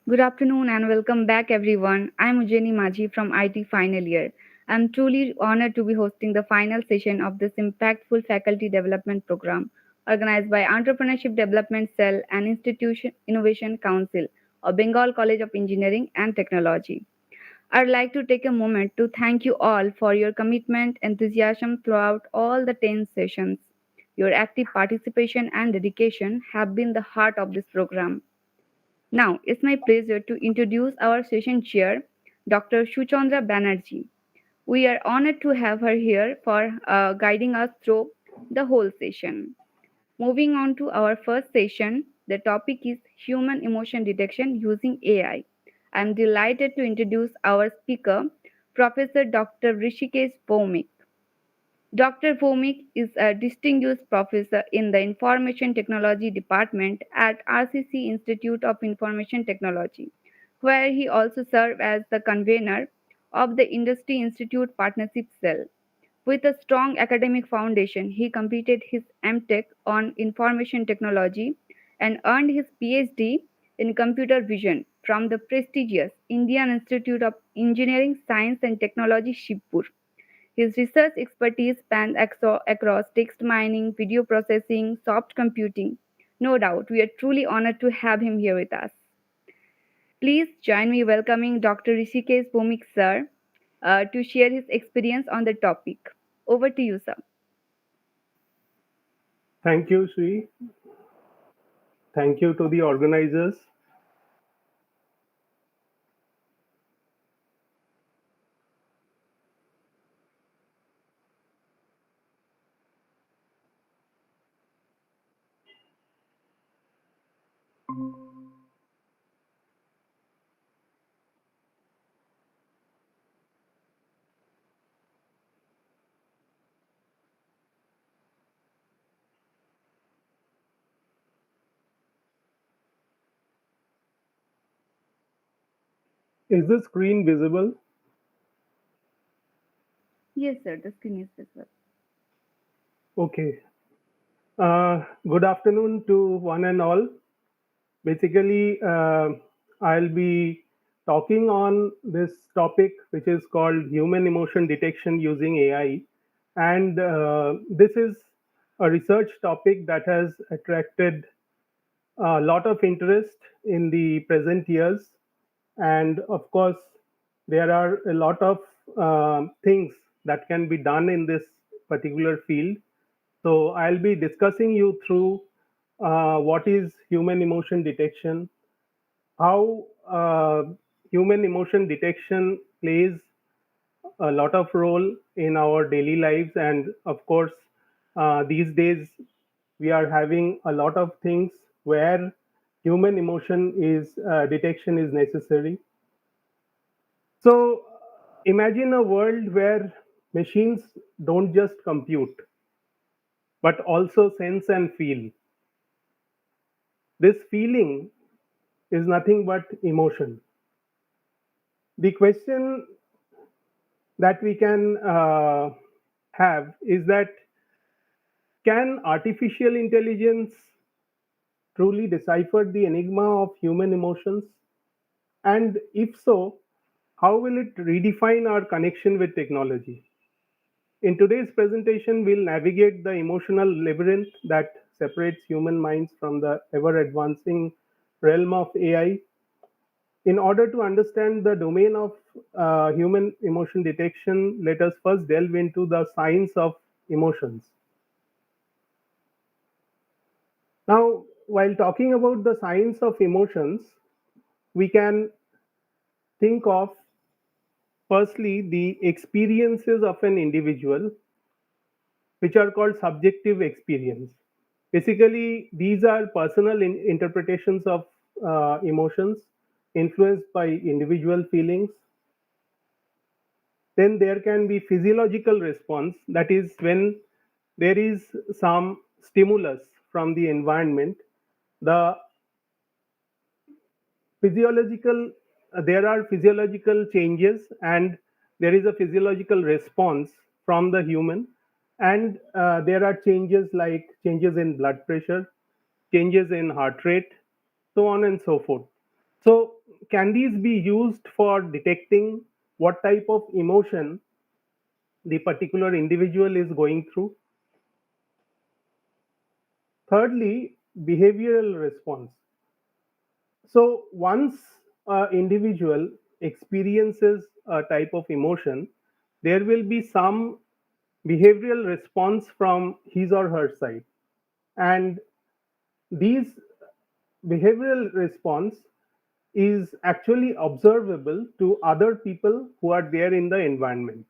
Good afternoon and welcome back, everyone. I'm Ujeni Maji from IT Final Year. I'm truly honored to be hosting the final session of this impactful faculty development program organized by Entrepreneurship Development Cell and Institution Innovation Council of Bengal College of Engineering and Technology. I'd like to take a moment to thank you all for your commitment, enthusiasm throughout all the 10 sessions. Your active participation and dedication have been the heart of this program. Now, it's my pleasure to introduce our session chair, Dr. Shuchandra Banerjee. We are honored to have her here for guiding us through the whole session. Moving on to our first session, the topic is human emotion detection using AI. I'm delighted to introduce our speaker, Professor Dr. Rishikesh Bhaumik. Dr. Bhaumik is a distinguished professor in the Information Technology Department at RCC Institute of Information Technology, where he also served as the convener of the Industry Institute Partnership Cell. With a strong academic foundation, he completed his MTech on Information Technology and earned his PhD in Computer Vision from the prestigious Indian Institute of Engineering, Science and Technology, Shibpur. His research expertise spans across text mining, video processing, soft computing. No doubt, we are truly honored to have him here with us. Please join me welcoming Dr. Rishikesh Bhumik sir to share his experience on the topic. Over to you, sir. Thank you, Sri. Thank you to the organizers. Is the screen visible? Yes, sir, the screen is visible. Okay. Good afternoon to one and all. Basically, I'll be talking on this topic, which is called human emotion detection using AI. And this is a research topic that has attracted a lot of interest in the present years. And of course, there are a lot of things that can be done in this particular field. So I'll be discussing you through what is human emotion detection, how human emotion detection plays a lot of role in our daily lives, and of course, these days we are having a lot of things where human emotion is detection is necessary. So imagine a world where machines don't just compute but also sense and feel. This feeling is nothing but emotion. The question that we can have is that can artificial intelligence truly decipher the enigma of human emotions? And if so, how will it redefine our connection with technology? In today's presentation, we'll navigate the emotional labyrinth that separates human minds from the ever advancing realm of AI. In order to understand the domain of human emotion detection, let us first delve into the science of emotions. Now, while talking about the science of emotions, we can think of firstly the experiences of an individual, which are called subjective experience. Basically, these are personal interpretations of emotions influenced by individual feelings. Then there can be physiological response, that is, when there is some stimulus from the environment. The physiological there are physiological changes, and there is a physiological response from the human, and there are changes like changes in blood pressure, changes in heart rate, so on and so forth. So can these be used for detecting what type of emotion the particular individual is going through? Thirdly, behavioral response. So once an individual experiences a type of emotion, there will be some behavioral response from his or her side. And these behavioral response is actually observable to other people who are there in the environment.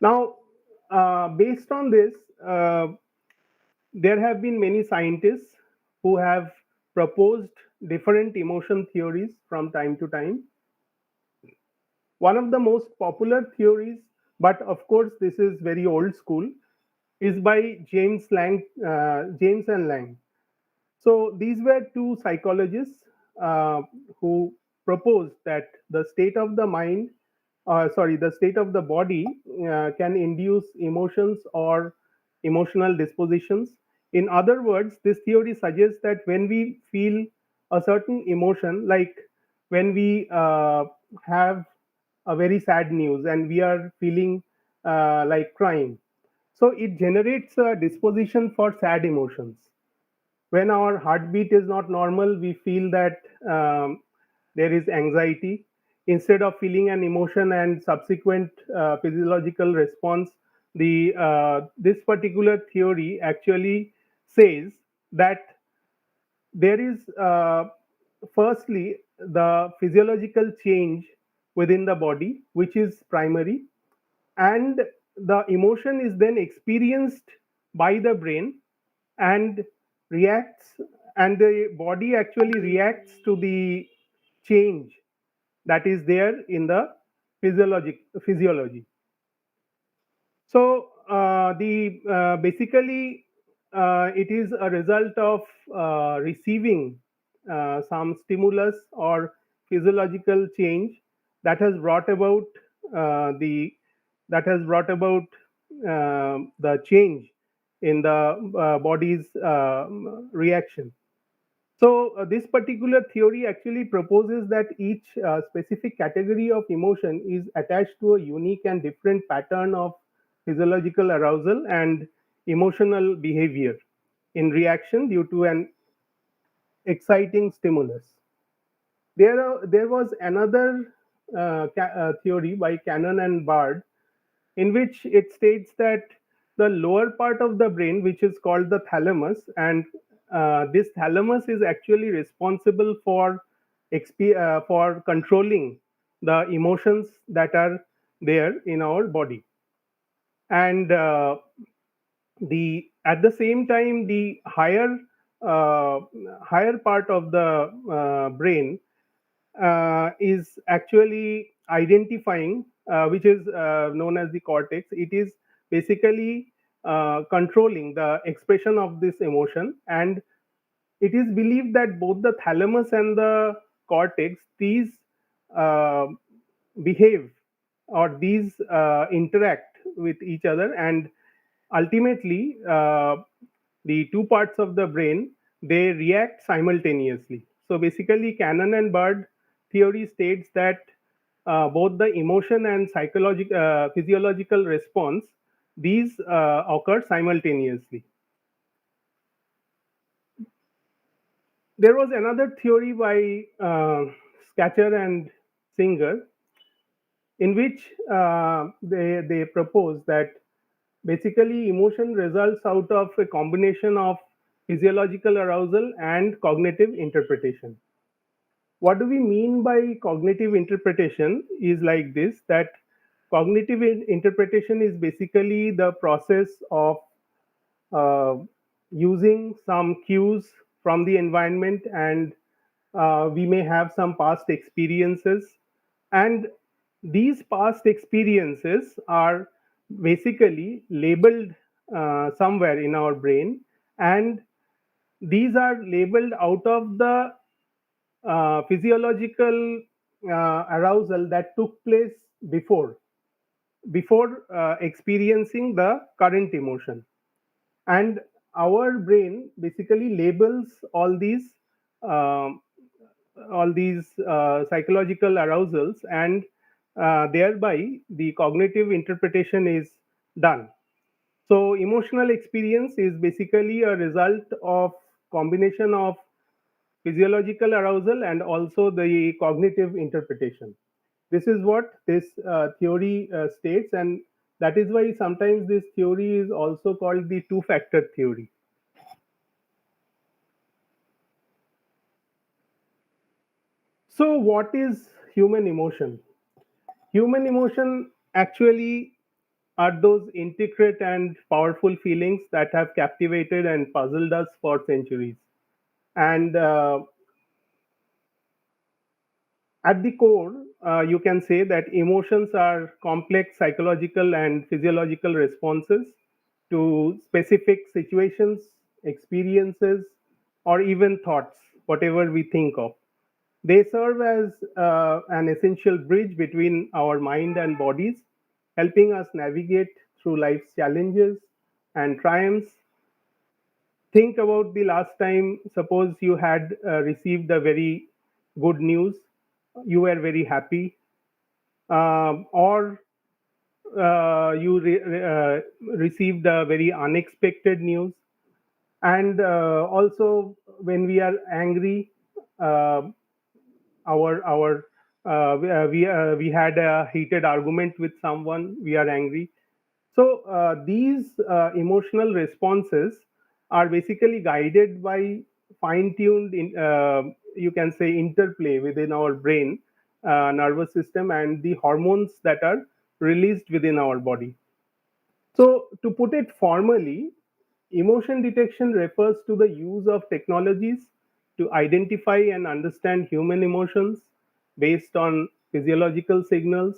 Now, based on this, there have been many scientists who have proposed different emotion theories from time to time. One of the most popular theories, but of course this is very old school, is by James and Lang. So these were two psychologists who proposed that the state of the mind, the state of the body can induce emotions or emotional dispositions. In other words, this theory suggests that when we feel a certain emotion, like when we have a very sad news and we are feeling like crying, so it generates a disposition for sad emotions. When our heartbeat is not normal, we feel that there is anxiety. Instead of feeling an emotion and subsequent physiological response, the this particular theory actually says that there is firstly the physiological change within the body, which is primary, and the emotion is then experienced by the brain and reacts, and the body actually reacts to the change that is there in the physiology. So the basically it is a result of receiving some stimulus or physiological change that has brought about the that has brought about the change in the body's reaction. So, this particular theory actually proposes that each specific category of emotion is attached to a unique and different pattern of physiological arousal and emotional behavior in reaction due to an exciting stimulus. There was another theory by Cannon and Bard in which it states that the lower part of the brain, which is called the thalamus, and this thalamus is actually responsible for for controlling the emotions that are there in our body, and the at the same time the uh, higher part of the brain is actually identifying, which is known as the cortex. It is basically controlling the expression of this emotion, and it is believed that both the thalamus and the cortex, these uh, behave, or these interact with each other, and ultimately the two parts of the brain, they react simultaneously. So basically Cannon and Bird theory states that both the emotion and psychological physiological response, these occur simultaneously. There was another theory by Scatcher and Singer in which they propose that basically emotion results out of a combination of physiological arousal and cognitive interpretation. What do we mean by cognitive interpretation is like this, that cognitive interpretation is basically the process of uh, using some cues from the environment, and we may have some past experiences, and these past experiences are basically labeled somewhere in our brain, and these are labeled out of the physiological arousal that took place before experiencing the current emotion. And our brain basically labels all these um, all these psychological arousals, and thereby the cognitive interpretation is done. So emotional experience is basically a result of combination of physiological arousal and also the cognitive interpretation. This is what this theory states, and that is why sometimes this theory is also called the two factor theory. So, what is human emotion? Human emotion actually are those intricate and powerful feelings that have captivated and puzzled us for centuries. And at the core, you can say that emotions are complex psychological and physiological responses to specific situations, experiences, or even thoughts, whatever we think of. They serve as an essential bridge between our mind and bodies, helping us navigate through life's challenges and triumphs. Think about the last time, suppose you had received a very good news, you were very happy, or you received a very unexpected news. And also, when we are angry, uh, we had a heated argument with someone, we are angry. So these emotional responses are basically guided by fine-tuned, you can say, interplay within our brain, nervous system, and the hormones that are released within our body. So, to put it formally, emotion detection refers to the use of technologies to identify and understand human emotions based on physiological signals,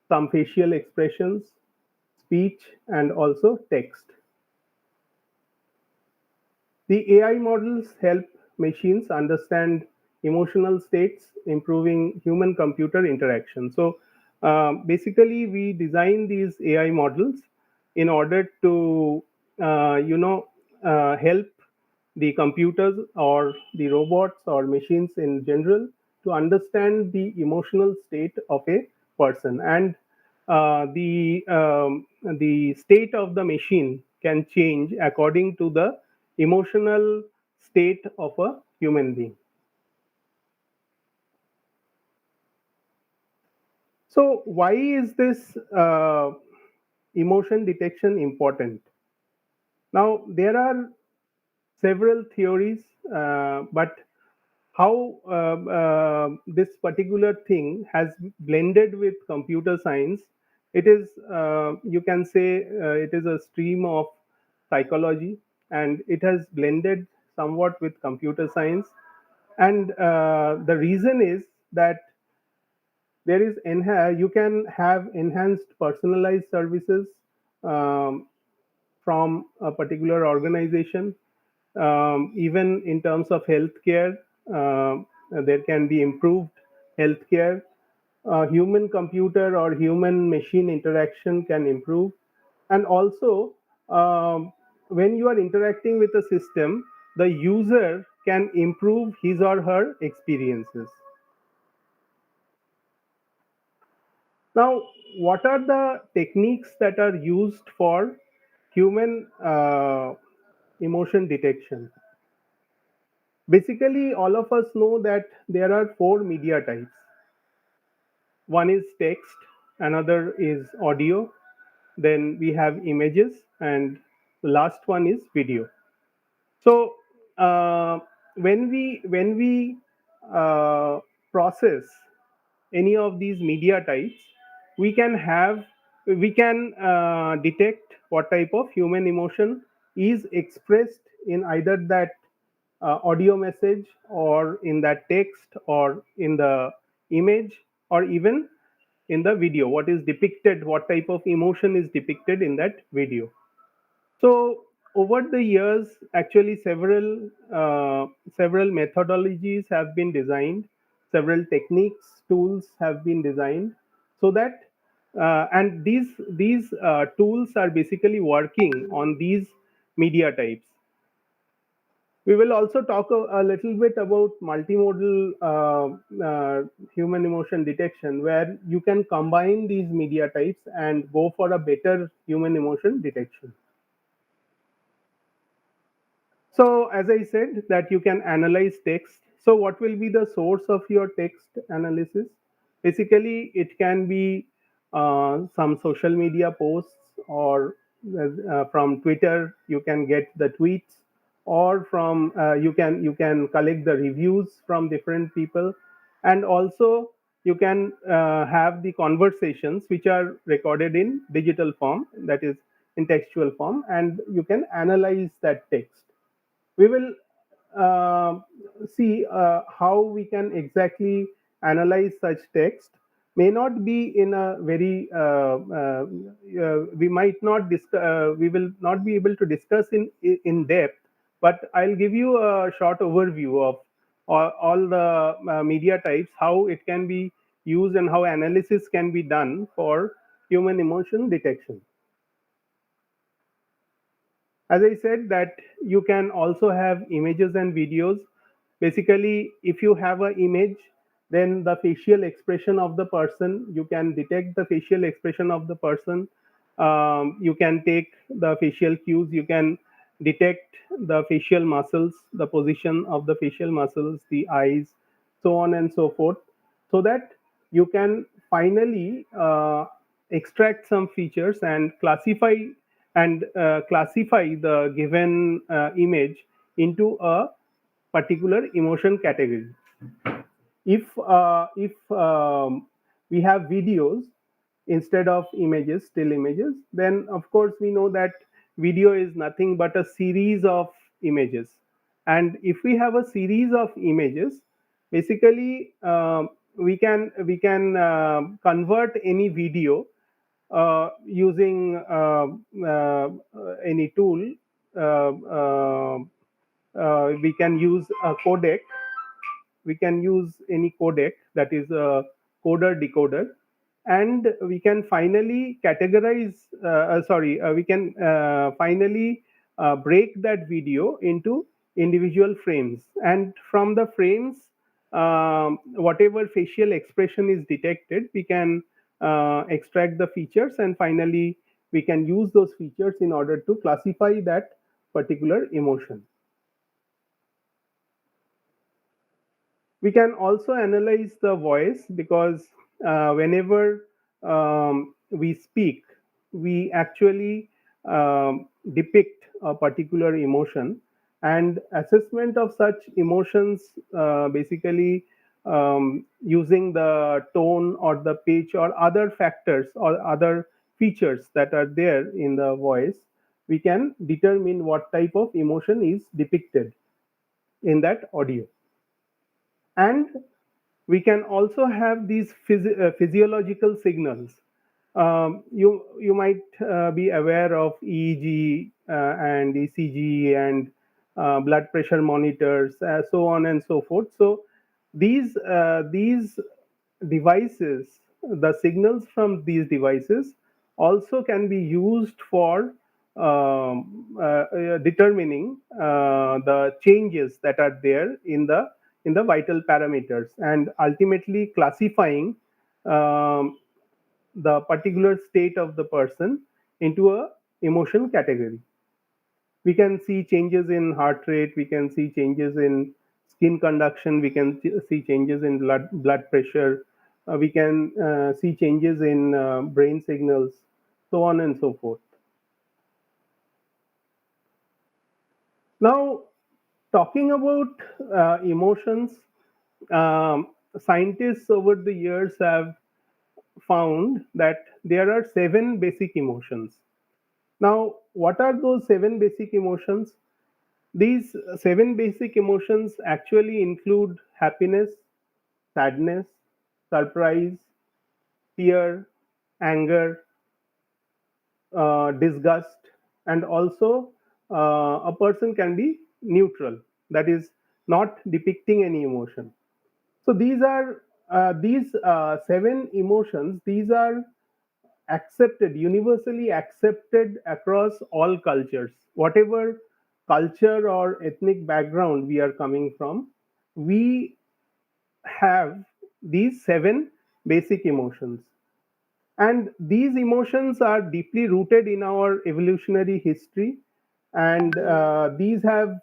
some facial expressions, speech, and also text. The AI models help machines understand emotional states, improving human computer interaction. So, basically, we design these AI models in order to, help the computers or the robots or machines in general to understand the emotional state of a person. And the state of the machine can change according to the emotional state of a human being. So why is this emotion detection important? Now there are several theories, but how this particular thing has blended with computer science, it is, you can say, it is a stream of psychology, and it has blended somewhat with computer science. And the reason is that you can have enhanced personalized services um, from a particular organization. Even in terms of healthcare, there can be improved healthcare. Human computer or human machine interaction can improve. And also, when you are interacting with a system, the user can improve his or her experiences. Now, what are the techniques that are used for human emotion detection? Basically, all of us know that there are four media types. One is text, another is audio, then we have images, and the last one is video. So, when we process any of these media types, we can have we can detect what type of human emotion is expressed in either that audio message, or in that text, or in the image, or even in the video, what is depicted, what type of emotion is depicted in that video. So over the years, actually, several methodologies have been designed, several techniques, tools have been designed, so that and these tools are basically working on these media types. We will also talk a little bit about multimodal human emotion detection, where you can combine these media types and go for a better human emotion detection. So, as I said, that you can analyze text. So, what will be the source of your text analysis? Basically, it can be some social media posts, or from Twitter, you can get the tweets, or from you can collect the reviews from different people, and also you can have the conversations which are recorded in digital form, that is in textual form, and you can analyze that text. We will uh, see how we can exactly analyze such text. May not be in a very we might not we will not be able to discuss in depth, but I'll give you a short overview of all the media types, how it can be used, and how analysis can be done for human emotion detection. As I said, that you can also have images and videos. Basically, if you have an image, then the facial expression of the person, you can detect the facial expression of the person. You can take the facial cues, you can detect the facial muscles, the position of the facial muscles, the eyes, so on and so forth, so that you can finally extract some features and classify the given image into a particular emotion category. If we have videos instead of images, still images, then of course we know that video is nothing but a series of images. And if we have a series of images, basically we can convert any video using any tool. uh, uh, we can use a codec, we can use any codec, that is a coder decoder, and we can finally categorize sorry we can finally break that video into individual frames, and from the frames, whatever facial expression is detected, we can extract the features, and finally we can use those features in order to classify that particular emotion. We can also analyze the voice, because whenever we speak, we actually depict a particular emotion, and assessment of such emotions, basically using the tone or the pitch or other factors or other features that are there in the voice, we can determine what type of emotion is depicted in that audio. And we can also have these physiological signals. You might be aware of EEG and ECG and blood pressure monitors, so on and so forth. So these devices, the signals from these devices also can be used for determining the changes that are there in the vital parameters, and ultimately classifying um, the particular state of the person into a emotion category. We can see changes in heart rate, we can see changes in skin conduction, we can see changes in blood pressure, we can see changes in brain signals, so on and so forth. Now, talking about emotions, scientists over the years have found that there are seven basic emotions. Now, what are those seven basic emotions? These seven basic emotions actually include happiness, sadness, surprise, fear, anger, disgust, and also a person can be neutral, that is, not depicting any emotion. So these seven emotions. These are accepted, universally accepted across all cultures. Whatever culture or ethnic background we are coming from, we have these seven basic emotions. And these emotions are deeply rooted in our evolutionary history, and these have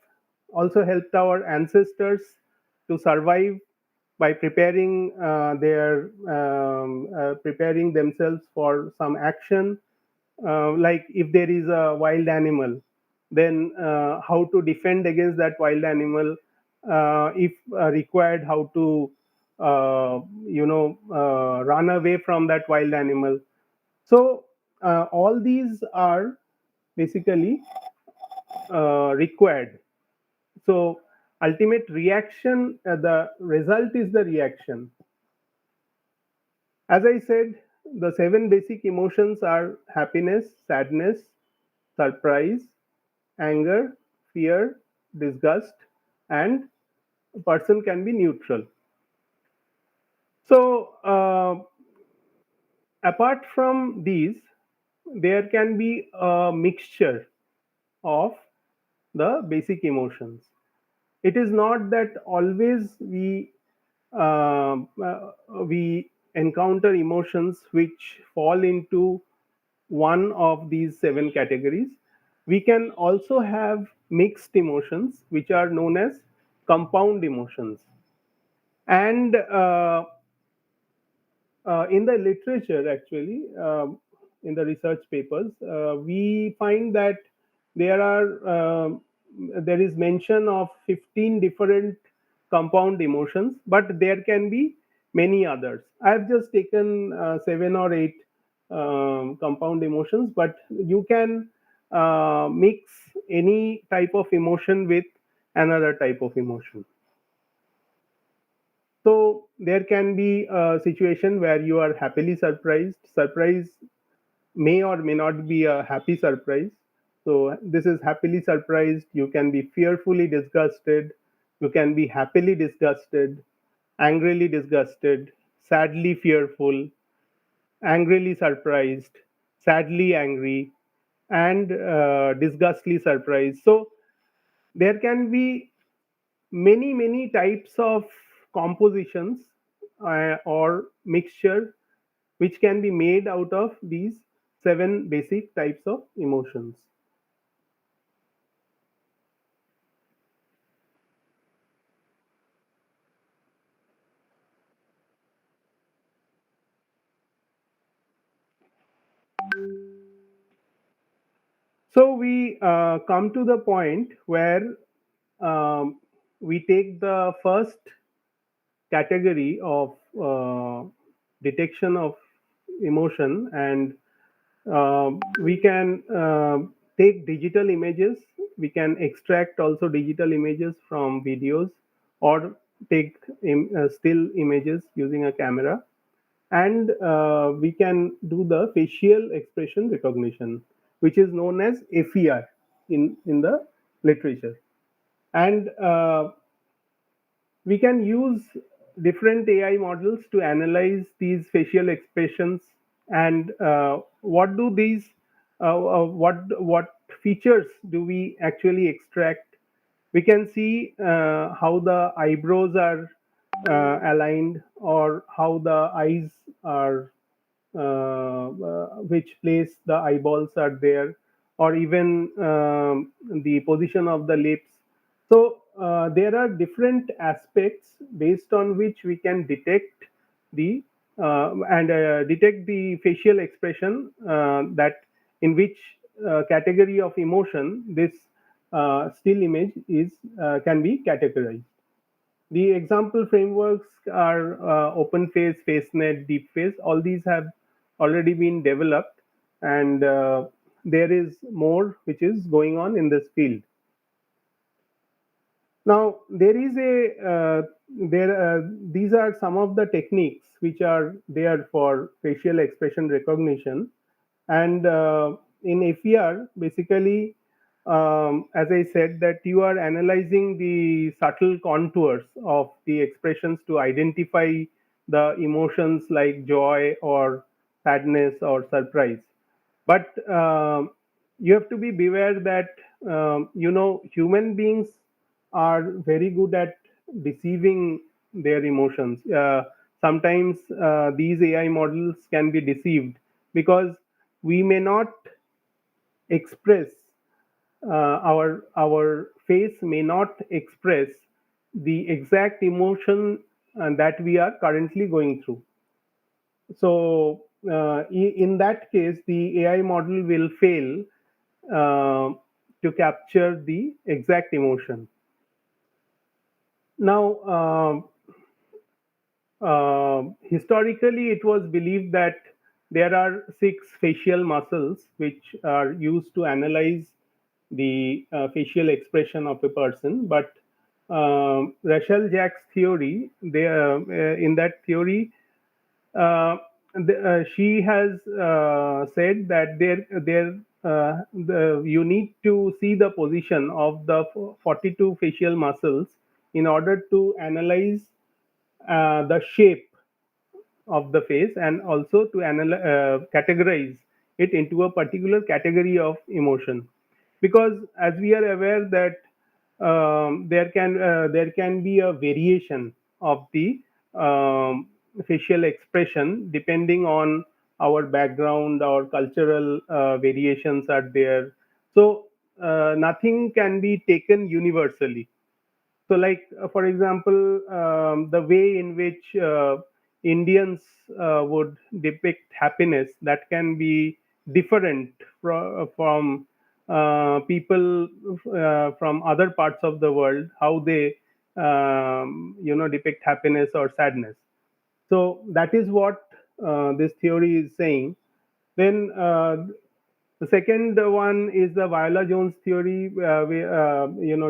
also helped our ancestors to survive by preparing themselves for some action, like if there is a wild animal, then how to defend against that wild animal, if required, how to run away from that wild animal. So all these are basically required. So ultimate reaction, the result is the reaction. As I said, the seven basic emotions are happiness, sadness, surprise, anger, fear, disgust, and a person can be neutral. So, apart from these, there can be a mixture of the basic emotions. It is not that always we encounter emotions which fall into one of these seven categories. We can also have mixed emotions, which are known as compound emotions. And in the literature, actually, in the research papers, we find that there are there is mention of 15 different compound emotions, but there can be many others. I have just taken seven or eight compound emotions, but you can mix any type of emotion with another type of emotion. So there can be a situation where you are happily surprised. Surprise may or may not be a happy surprise. So this is happily surprised. You can be fearfully disgusted. You can be happily disgusted, angrily disgusted, sadly fearful, angrily surprised, sadly angry, and disgustly surprised. So there can be many types of compositions or mixture which can be made out of these seven basic types of emotions. So we come to the point where um, we take the first category of detection of emotion, and we can take digital images. We can extract also digital images from videos, or take still images using a camera, and we can do the facial expression recognition, which is known as FER in the literature. And we can use different AI models to analyze these facial expressions, and what do these what features do we actually extract. We can see how the eyebrows are aligned, or how the eyes are, which place the eyeballs are there, or even the position of the lips. So there are different aspects based on which we can detect the detect the facial expression, that in which category of emotion this still image is can be categorized. The example frameworks are OpenFace, FaceNet, DeepFace. All these have already been developed, and there is more which is going on in this field. Now, there is a these are some of the techniques which are there for facial expression recognition, and in FER, basically, as I said, that you are analyzing the subtle contours of the expressions to identify the emotions like joy or sadness or surprise. But you have to be beware that human beings are very good at deceiving their emotions. Sometimes these AI models can be deceived because we may not express our face may not express the exact emotion that we are currently going through. So in that case, the AI model will fail uh, to capture the exact emotion. Now, historically, it was believed that there are six facial muscles which are used to analyze the facial expression of a person. But Rachel Jack's theory, in that theory, she has said that you need to see the position of the 42 facial muscles in order to analyze the shape of the face, and also to categorize it into a particular category of emotion. Because as we are aware that there can be a variation of the um, facial expression depending on our background, our cultural variations are there. So nothing can be taken universally. So, like for example, the way in which Indians would depict happiness, that can be different from people from other parts of the world, how they depict happiness or sadness. So that is what this theory is saying. Then the second one is the Viola-Jones theory,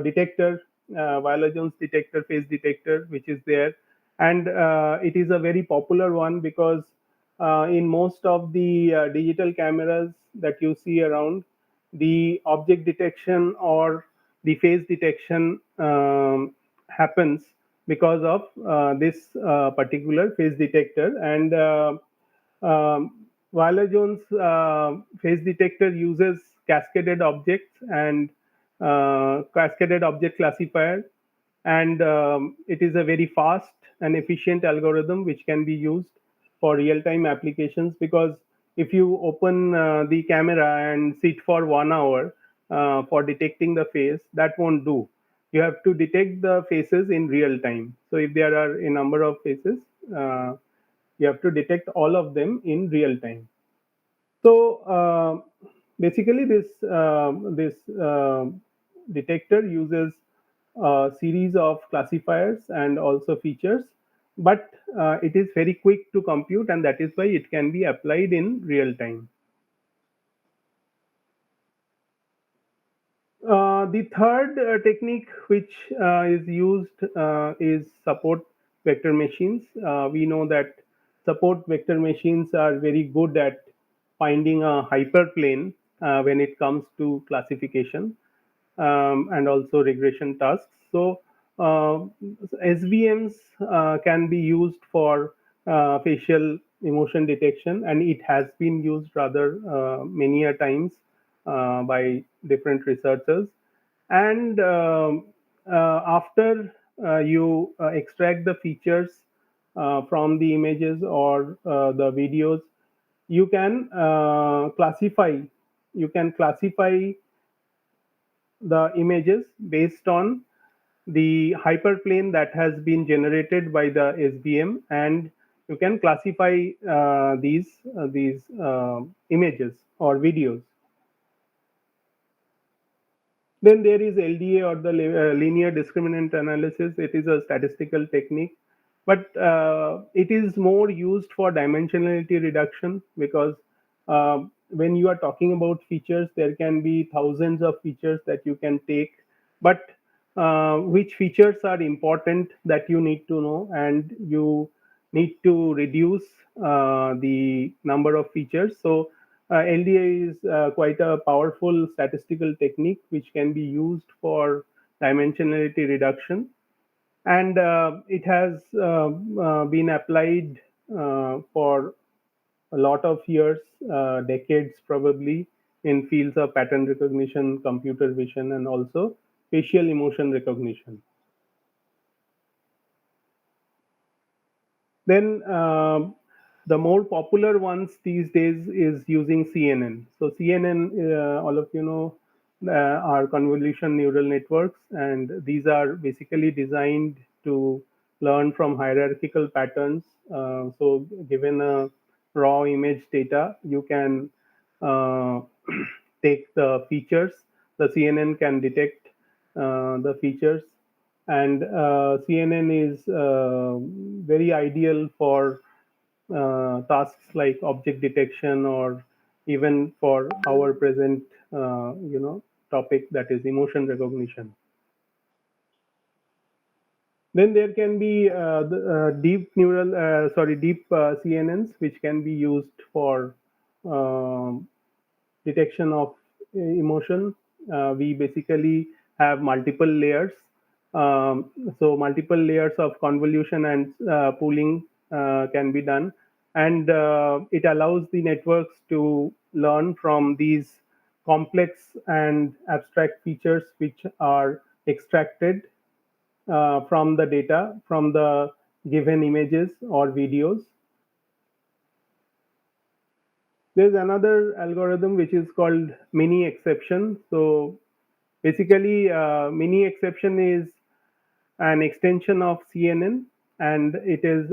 detector, Viola-Jones detector, face detector, which is there, and it is a very popular one because in most of the digital cameras that you see around, the object detection or the face detection happens because of this particular face detector. And Viola Jones face detector uses cascaded objects and cascaded object classifier, and it is a very fast and efficient algorithm which can be used for real-time applications. Because if you open the camera and sit for 1 hour for detecting the face, that won't do. You have to detect the faces in real time. So if there are a number of faces, uh, you have to detect all of them in real time. So basically, this detector uses a series of classifiers and also features, but it is very quick to compute, and that is why it can be applied in real time. The third technique which is used is support vector machines. We know that support vector machines are very good at finding a hyperplane when it comes to classification and also regression tasks. So SVMs can be used for facial emotion detection, and it has been used rather many a times by different researchers. And after you extract the features from the images or the videos, you can classify the images based on the hyperplane that has been generated by the SVM, and you can classify these images or videos. Then there is LDA, or the linear discriminant analysis. It is a statistical technique, but it is more used for dimensionality reduction because when you are talking about features, there can be thousands of features that you can take, but which features are important that you need to know, and you need to reduce the number of features. So LDA is quite a powerful statistical technique which can be used for dimensionality reduction, and it has been applied for a lot of years, decades probably, in fields of pattern recognition, computer vision, and also facial emotion recognition. Then the more popular ones these days is using CNN. So CNN, all of you know, are convolution neural networks, and these are basically designed to learn from hierarchical patterns. So given a raw image data, you can uh, take the features. The CNN can detect the features, and CNN is very ideal for tasks like object detection, or even for our present topic, that is emotion recognition. Then there can be deep CNNs, which can be used for um detection of emotion. We basically have multiple layers. So multiple layers of convolution and pooling can be done, and it allows the networks to learn from these complex and abstract features which are extracted from the data from the given images or videos. There's another algorithm which is called mini exception. So basically, mini exception is an extension of CNN, and it is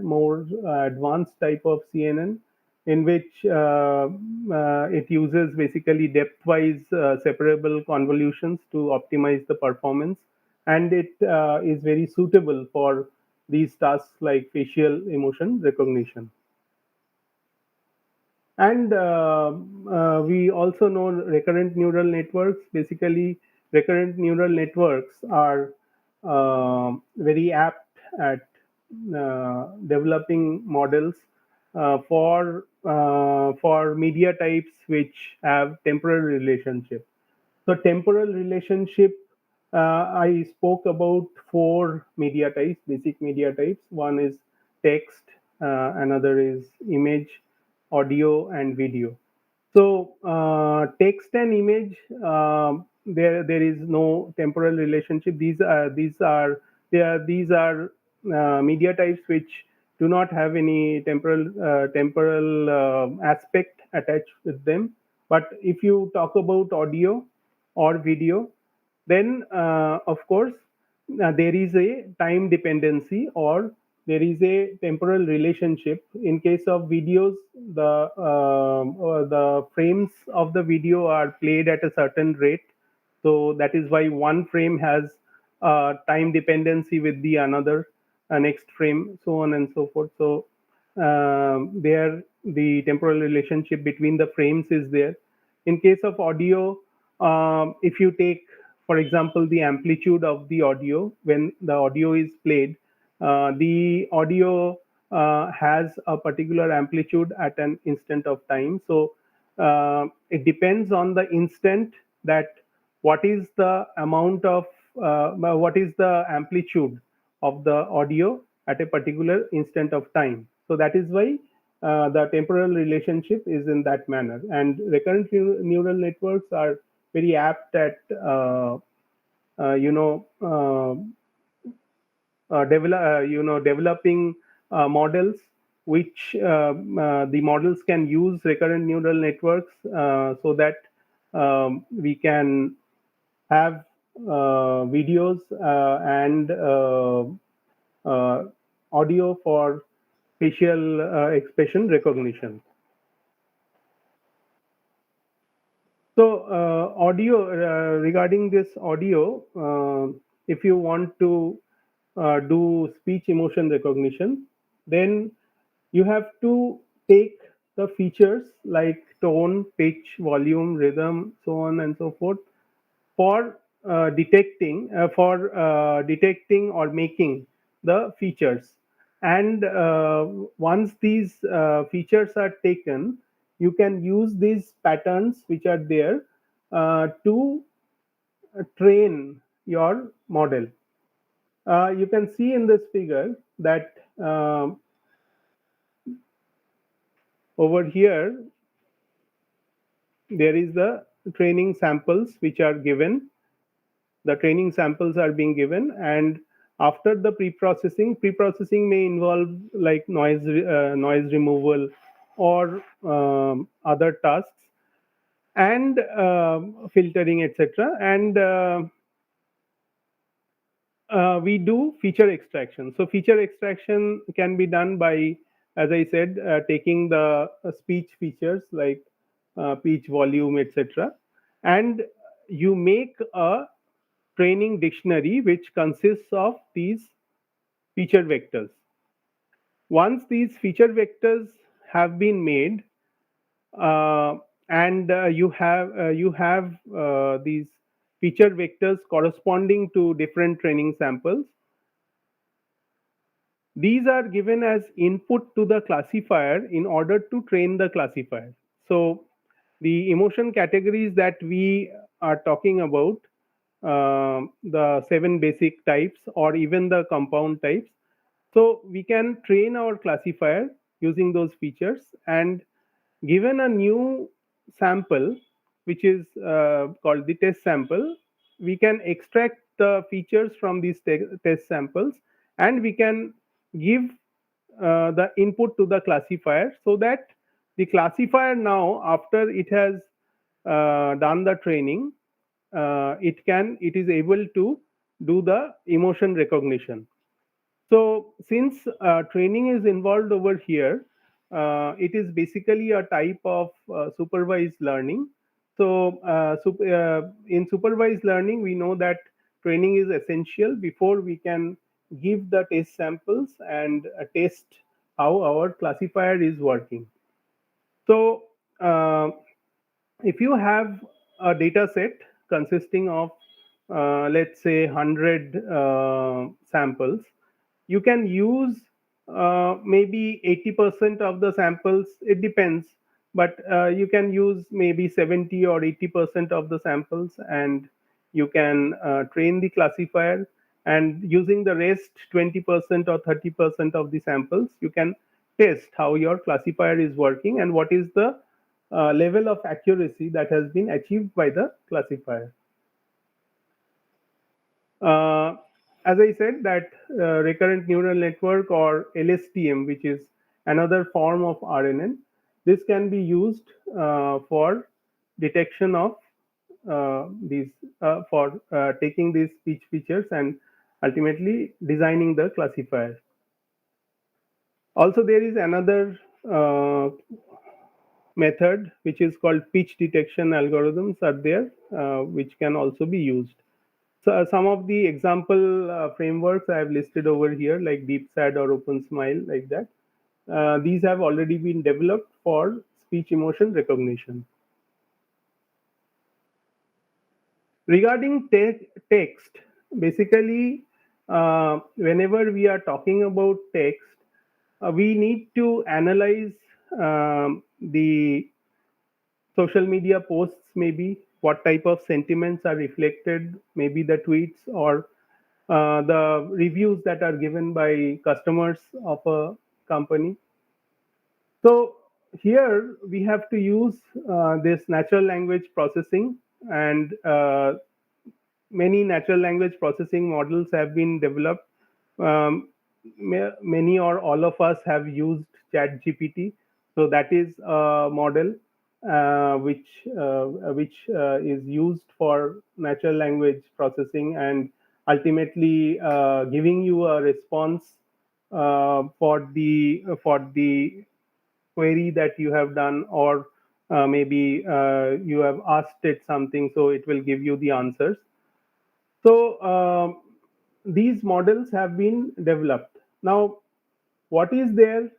more advanced type of CNN, in which it uses basically depth-wise separable convolutions to optimize the performance, and it is very suitable for these tasks like facial emotion recognition. And we also know recurrent neural networks. Basically, recurrent neural networks are very apt at developing models for media types which have temporal relationship. So temporal relationship, I spoke about four media types, basic media types. One is text, another is image, audio, and video. So text and image, there is no temporal relationship. These are media types which do not have any temporal aspect attached with them. But if you talk about audio or video, then of course there is a time dependency, or there is a temporal relationship. In case of videos, the frames of the video are played at a certain rate, so that is why one frame has time dependency with the another next frame, so on and so forth. So there the temporal relationship between the frames is there. In case of audio, if you take, for example, the amplitude of the audio when the audio is played, the audio has a particular amplitude at an instant of time. So it depends on the instant, that what is the amount of what is the amplitude of the audio at a particular instant of time. So that is why the temporal relationship is in that manner. And recurrent neural networks are very apt at uh, you know uh, developing models which the models can use recurrent neural networks so that we can have videos and audio for facial expression recognition. So, regarding this audio, if you want to do speech emotion recognition, then you have to take the features like tone, pitch, volume, rhythm, so on and so forth, for detecting or making the features. And once these features are taken, you can use these patterns which are there to train your model. You can see in this figure that over here there is the training samples which are given. The training samples are being given, and after the pre-processing may involve like noise removal or other tasks, and filtering, etc. And we do feature extraction. So feature extraction can be done by, as I said, taking the speech features like pitch, volume, etc., and you make a training dictionary which consists of these feature vectors. Once these feature vectors have been made, uh, and you have these feature vectors corresponding to different training samples, these are given as input to the classifier in order to train the classifier. So the emotion categories that we are talking about, the seven basic types or even the compound types, so we can train our classifier using those features, and given a new sample, which is called the test sample, we can extract the features from these test samples, and we can give the input to the classifier, so that the classifier now, after it has done the training, it is able to do the emotion recognition. So, since training is involved over here, it is basically a type of supervised learning. So, in supervised learning, we know that training is essential before we can give the test samples and test how our classifier is working. So, if you have a data set consisting of, let's say, 100 samples, you can use maybe 80% of the samples. It depends, but you can use maybe 70 or 80% of the samples, and you can train the classifier. And using the rest 20% or 30% of the samples, you can test how your classifier is working and what is the level of accuracy that has been achieved by the classifier. Uh, as I said, that recurrent neural network, or LSTM, which is another form of RNN, this can be used for detection of these, for taking these speech features and ultimately designing the classifier. Also, there is another method which is called pitch detection algorithms are there, which can also be used. So some of the example frameworks I have listed over here, like DeepSAD or OpenSmile, like that. These have already been developed for speech emotion recognition. Regarding text, basically, whenever we are talking about text, we need to analyze the social media posts, maybe what type of sentiments are reflected, maybe the tweets or the reviews that are given by customers of a company. So here we have to use this natural language processing, and many natural language processing models have been developed. Um, Many or all of us have used ChatGPT, so that is a model which is used for natural language processing, and ultimately giving you a response for the query that you have done, or maybe you have asked it something, so it will give you the answers. So these models have been developed. Now, what is there?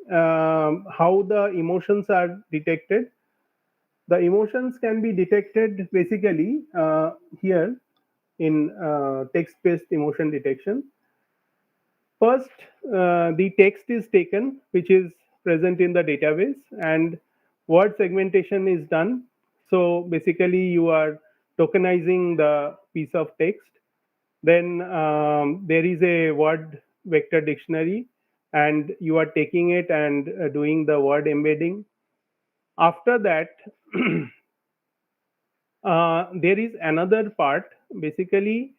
How the emotions are detected? The emotions can be detected basically here in text-based emotion detection. First, the text is taken, which is present in the database, and word segmentation is done. So basically, you are tokenizing the piece of text. Then there is a word vector dictionary, and you are taking it and doing the word embedding. After that, There is another part, basically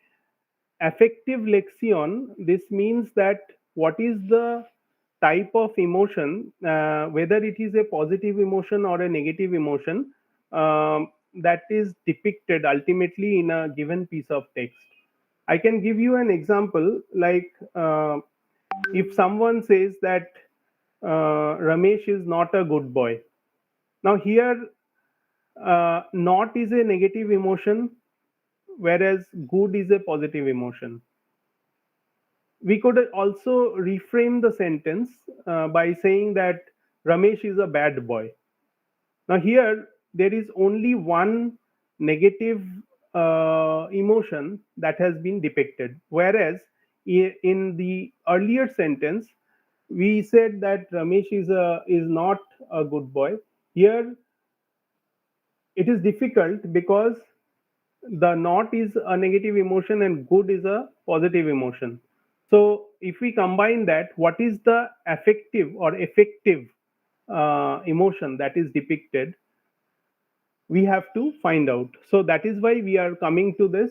affective lexion. This means that what is the type of emotion, whether it is a positive emotion or a negative emotion, that is depicted ultimately in a given piece of text. I can give you an example, like if someone says that Ramesh is not a good boy. Now, here, not is a negative emotion, whereas good is a positive emotion. We could also reframe the sentence by saying that Ramesh is a bad boy. Now, here, there is only one negative emotion that has been depicted, whereas in the earlier sentence, we said that Ramesh is not a good boy. Here, it is difficult because the not is a negative emotion and good is a positive emotion. So if we combine that, what is the affective or effective emotion that is depicted, we have to find out. So that is why we are coming to this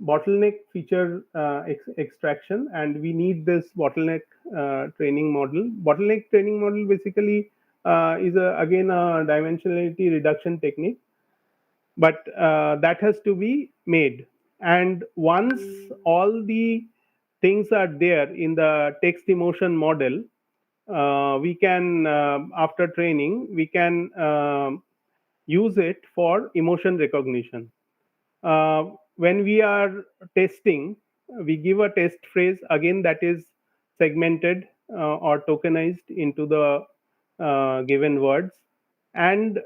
bottleneck feature extraction, and we need this bottleneck training model. Bottleneck training model basically is again a dimensionality reduction technique, but that has to be made. And once all the things are there in the text emotion model, we can, after training, we can use it for emotion recognition. When we are testing, we give a test phrase again that is segmented or tokenized into the given words, and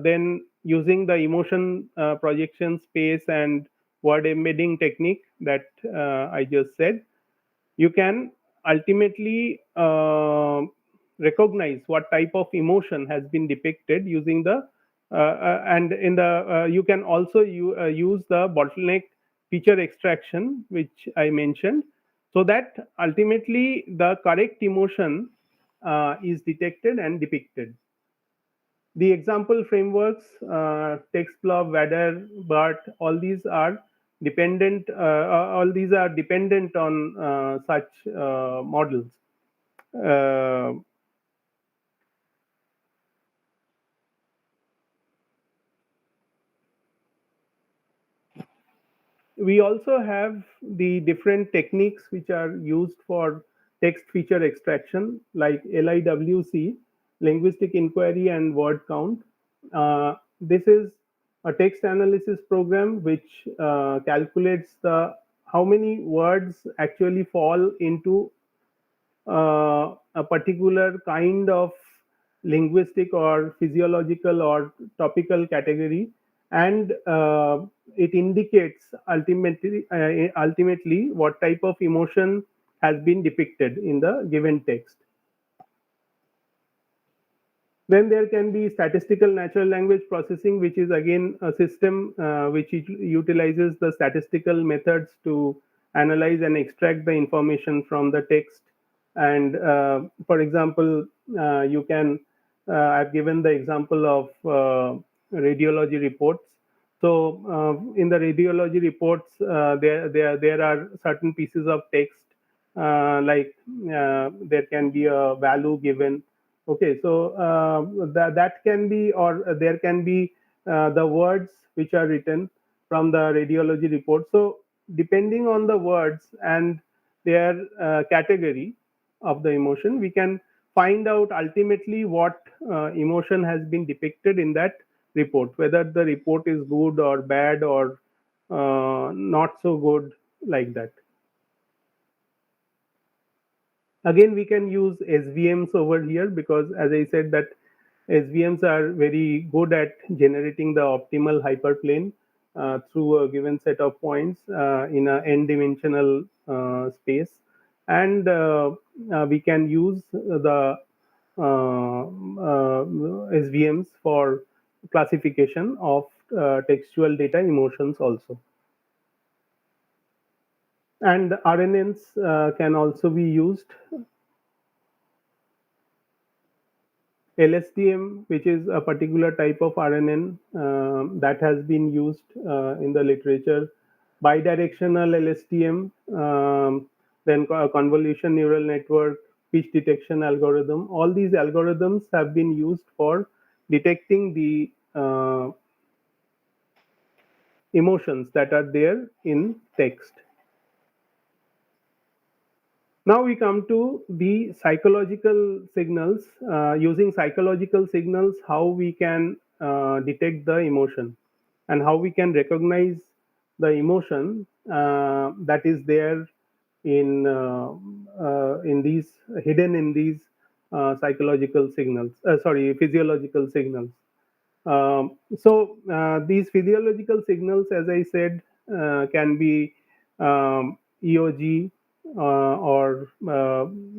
then using the emotion projection space and word embedding technique that I just said, you can ultimately recognize what type of emotion has been depicted using the and in the you can also use the bottleneck feature extraction which I mentioned, so that ultimately the correct emotion is detected and depicted. The example frameworks, TextBlob, Vadder, BART, all these are dependent on such models. Uh, we also have the different techniques which are used for text feature extraction, like LIWC, linguistic inquiry and word count. This is a text analysis program which calculates the how many words actually fall into a particular kind of linguistic or physiological or topical category, and it indicates ultimately what type of emotion has been depicted in the given text. Then there can be statistical natural language processing, which is again a system which utilizes the statistical methods to analyze and extract the information from the text. And for example, you can, I've given the example of radiology reports. So in the radiology reports, there are certain pieces of text, like there can be a value given. Okay, so that can be, or there can be the words which are written from the radiology report. So depending on the words and their category of the emotion, we can find out ultimately what emotion has been depicted in that report, whether the report is good or bad or not so good, like that. Again, we can use SVMs over here because, as I said, that SVMs are very good at generating the optimal hyperplane through a given set of points in a n-dimensional space, and we can use the SVMs for classification of textual data emotions also. And RNNs can also be used. LSTM, which is a particular type of RNN that has been used in the literature, bidirectional LSTM, then convolution neural network, speech detection algorithm. All these algorithms have been used for detecting the emotions that are there in text. Now we come to the psychological signals. Using psychological signals, how we can detect the emotion and how we can recognize the emotion that is there in these hidden in these psychological signals. Sorry, physiological signals. These physiological signals, as I said, can be EOG, or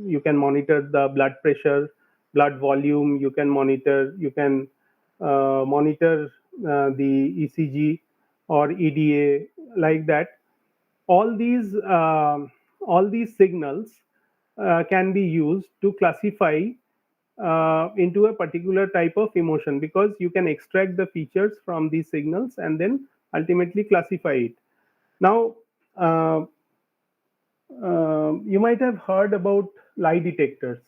you can monitor the blood pressure, blood volume. You can monitor the ECG or EDA, like that. All these all these signals can be used to classify into a particular type of emotion, because you can extract the features from these signals and then ultimately classify it. Now, uh, you might have heard about lie detectors.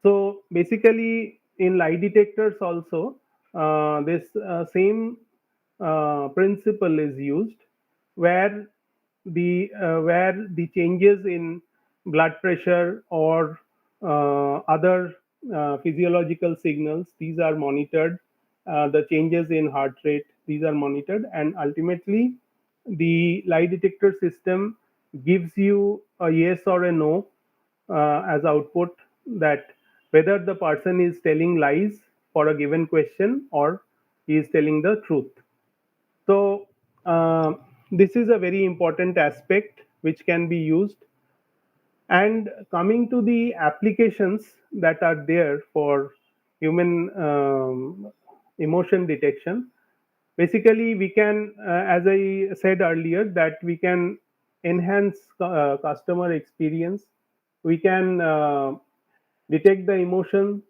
So basically, in lie detectors also, this same principle is used, where the changes in blood pressure or other physiological signals, these are monitored. The changes in heart rate, these are monitored, and ultimately the lie detector system gives you a yes or a no as output, that whether the person is telling lies for a given question or he is telling the truth. So, this is a very important aspect which can be used. And coming to the applications that are there for human emotion detection, basically we can, as I said earlier, that we can enhance customer experience. We can detect the emotion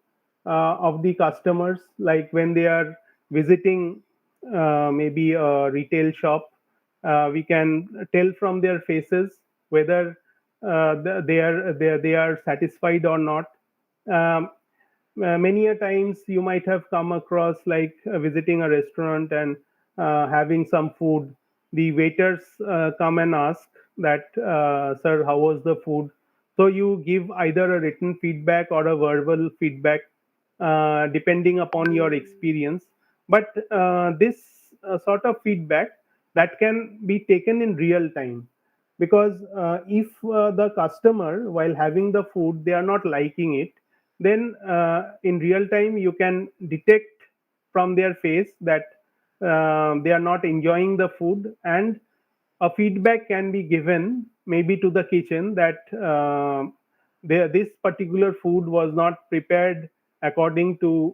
of the customers, like when they are visiting maybe a retail shop. We can tell from their faces whether they are satisfied or not. um, Many a times you might have come across, like visiting a restaurant and having some food. The waiters come and ask that, sir, how was the food? So you give either a written feedback or a verbal feedback, depending upon your experience. But this sort of feedback that can be taken in real time, because if the customer, while having the food, they are not liking it, then in real time you can detect from their face that they are not enjoying the food, and a feedback can be given maybe to the kitchen that this particular food was not prepared according to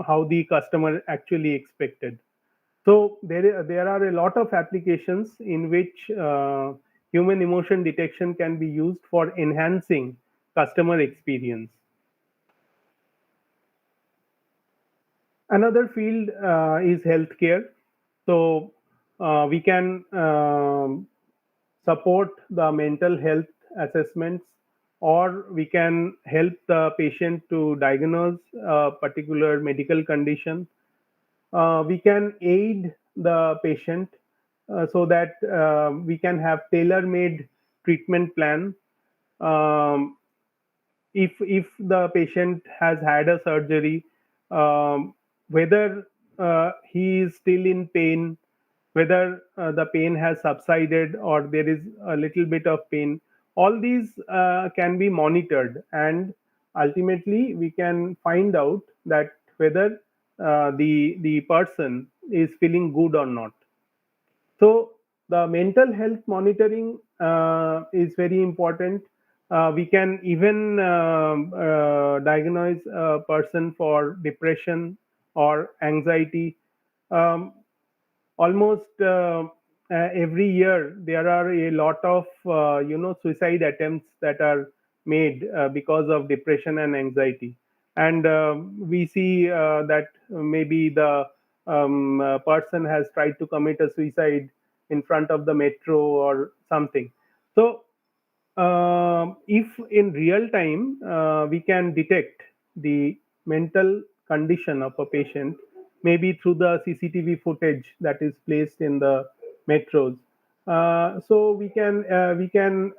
how the customer actually expected. So there are a lot of applications in which human emotion detection can be used for enhancing customer experience. Another field is healthcare. So we can support the mental health assessments, or we can help the patient to diagnose a particular medical condition. We can aid the patient so that we can have tailor-made treatment plan. Um, if the patient has had a surgery, whether he is still in pain, whether the pain has subsided or there is a little bit of pain, all these can be monitored, and ultimately we can find out that whether the person is feeling good or not. So the mental health monitoring is very important. We can even diagnose a person for depression or anxiety. Um, Almost every year there are a lot of suicide attempts that are made because of depression and anxiety. and we see that maybe the person has tried to commit a suicide in front of the metro or something. So if in real time we can detect the mental condition of a patient, maybe through the CCTV footage that is placed in the metros, so we can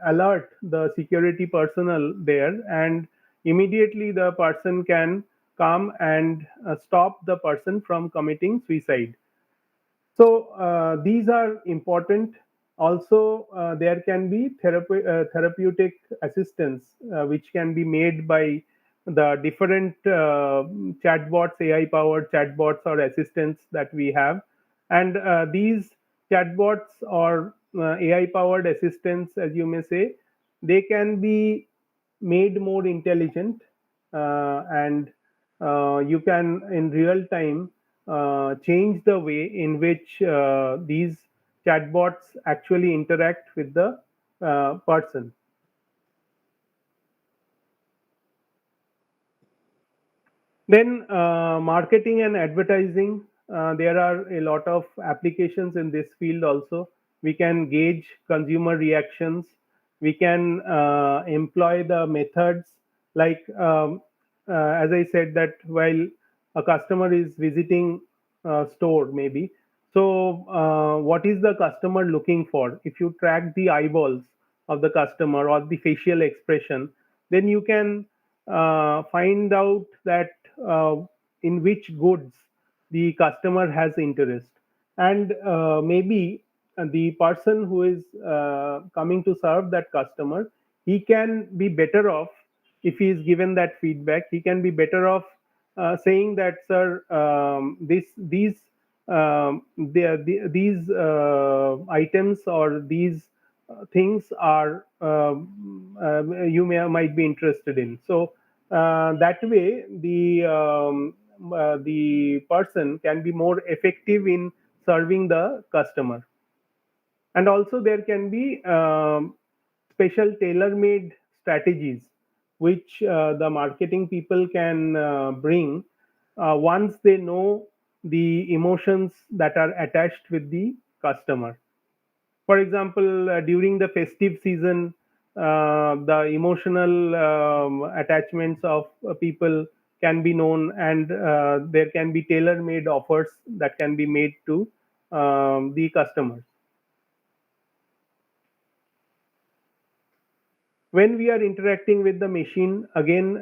alert the security personnel there, and immediately the person can come and stop the person from committing suicide. So these are important. Also, there can be therapeutic assistance which can be made by the different chatbots, AI-powered chatbots or assistants that we have, and these chatbots or AI-powered assistants, as you may say, they can be made more intelligent, and you can in real time change the way in which these chatbots actually interact with the person. Then marketing and advertising. There are a lot of applications in this field also. We can gauge consumer reactions. We can employ the methods like, as I said, that while a customer is visiting a store, maybe. So, what is the customer looking for? If you track the eyeballs of the customer or the facial expression, then you can find out that uh, in which goods the customer has interest, and maybe the person who is coming to serve that customer, he can be better off if he is given that feedback. He can be better off saying that, sir, these items or these things are you might be interested in. So that way the person can be more effective in serving the customer. And also there can be special tailor-made strategies which the marketing people can bring once they know the emotions that are attached with the customer. For example, during the festive season, the emotional attachments of people can be known, and there can be tailor-made offers that can be made to the customers. When we are interacting with the machine, again,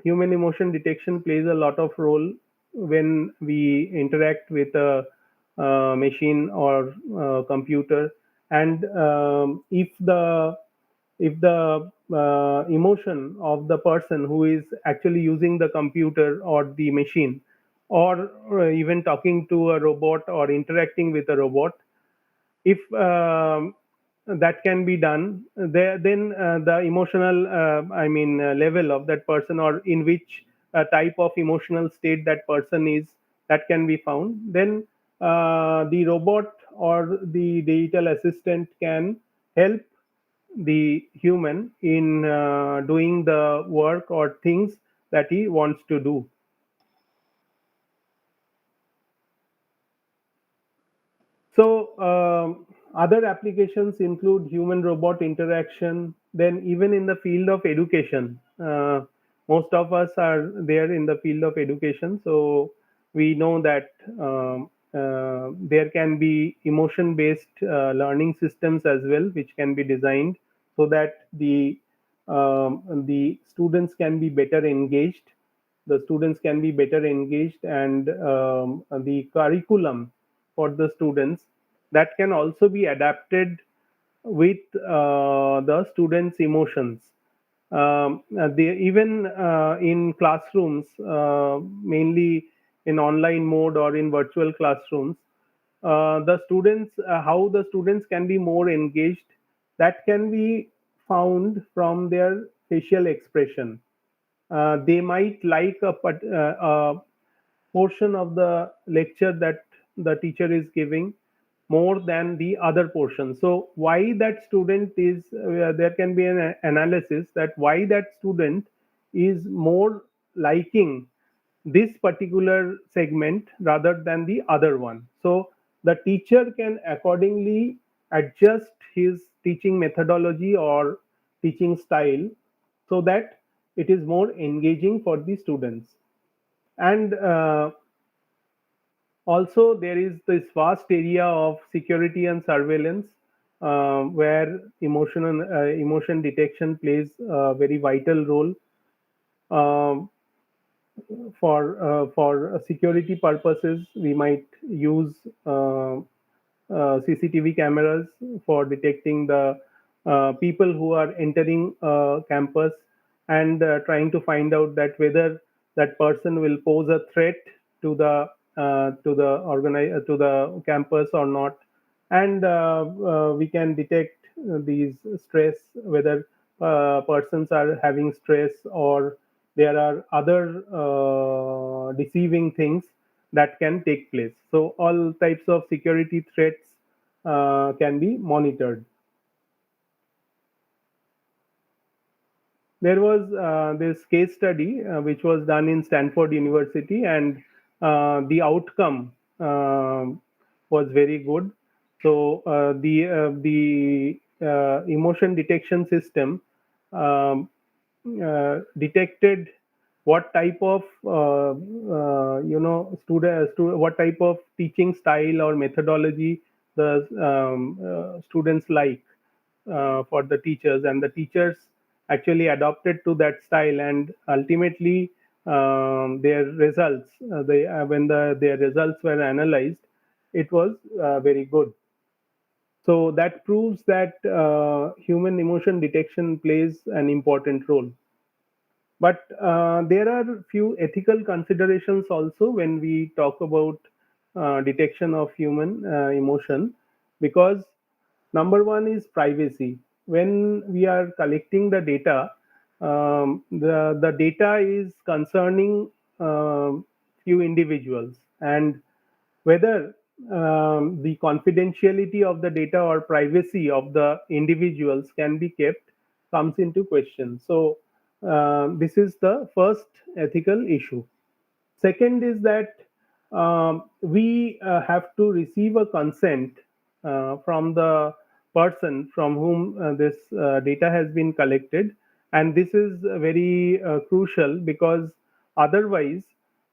human emotion detection plays a lot of role when we interact with a machine or computer. And if the emotion of the person who is actually using the computer or the machine, or even talking to a robot or interacting with a robot, if that can be done there, then the emotional level of that person, or in which type of emotional state that person is, that can be found. Then the robot or the digital assistant can help the human in doing the work or things that he wants to do. So, other applications include human robot interaction. Then, even in the field of education, most of us are there in the field of education. So, we know that there can be emotion based learning systems as well, which can be designed so that the students can be better engaged. The students can be better engaged, and the curriculum for the students, that can also be adapted with the students emotions. Even in classrooms, mainly in online mode or in virtual classrooms, the students how the students can be more engaged, that can be found from their facial expression. They might like a portion of the lecture that the teacher is giving more than the other portion. So why that student is there can be an analysis that why that student is more liking this particular segment rather than the other one. So the teacher can accordingly adjust his teaching methodology or teaching style so that it is more engaging for the students. And also, there is this vast area of security and surveillance where emotion detection plays a very vital role. Um, for security purposes, we might use CCTV cameras for detecting the people who are entering campus and trying to find out that whether that person will pose a threat to to the campus or not, and we can detect these stress, whether persons are having stress or there are other deceiving things that can take place. So all types of security threats can be monitored. There was this case study which was done in Stanford University, and the outcome was very good. So the emotion detection system um, detected what type of what type of teaching style or methodology the students like for the teachers, and the teachers actually adopted to that style, and ultimately their results when their results were analyzed, it was very good. So that proves that human emotion detection plays an important role. But there are few ethical considerations also when we talk about detection of human emotion, because number one is privacy. When we are collecting the data, the data is concerning few individuals, and whether the confidentiality of the data or privacy of the individuals can be kept comes into question. So this is the first ethical issue. Second is that we have to receive a consent from the person from whom this data has been collected, and this is very crucial, because otherwise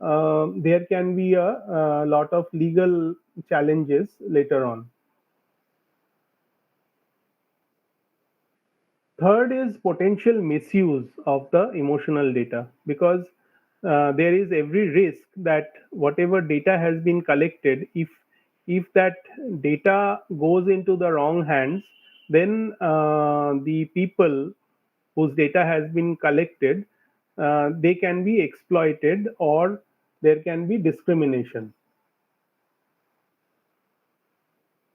there can be a lot of legal challenges later on. Third is potential misuse of the emotional data, because there is every risk that whatever data has been collected, if that data goes into the wrong hands, then the people whose data has been collected, they can be exploited, or there can be discrimination.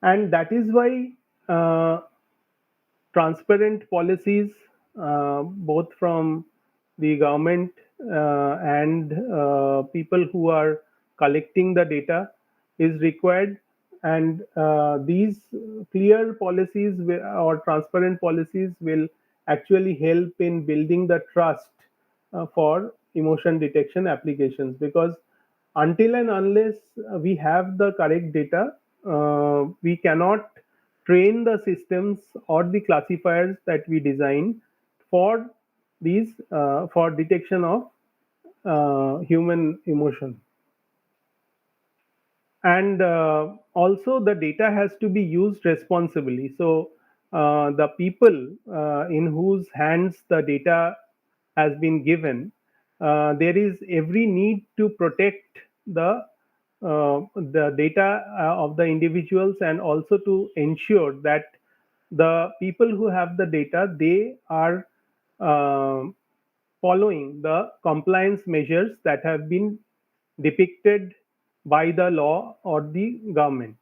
And that is why transparent policies, both from the government and people who are collecting the data, is required. And these clear policies or transparent policies will actually help in building the trust for emotion detection applications, because until and unless we have the correct data, we cannot train the systems or the classifiers that we design for these for detection of human emotion. And also the data has to be used responsibly. So the people in whose hands the data has been given, there is every need to protect the data of the individuals, and also to ensure that the people who have the data, they are um following the compliance measures that have been depicted by the law or the government.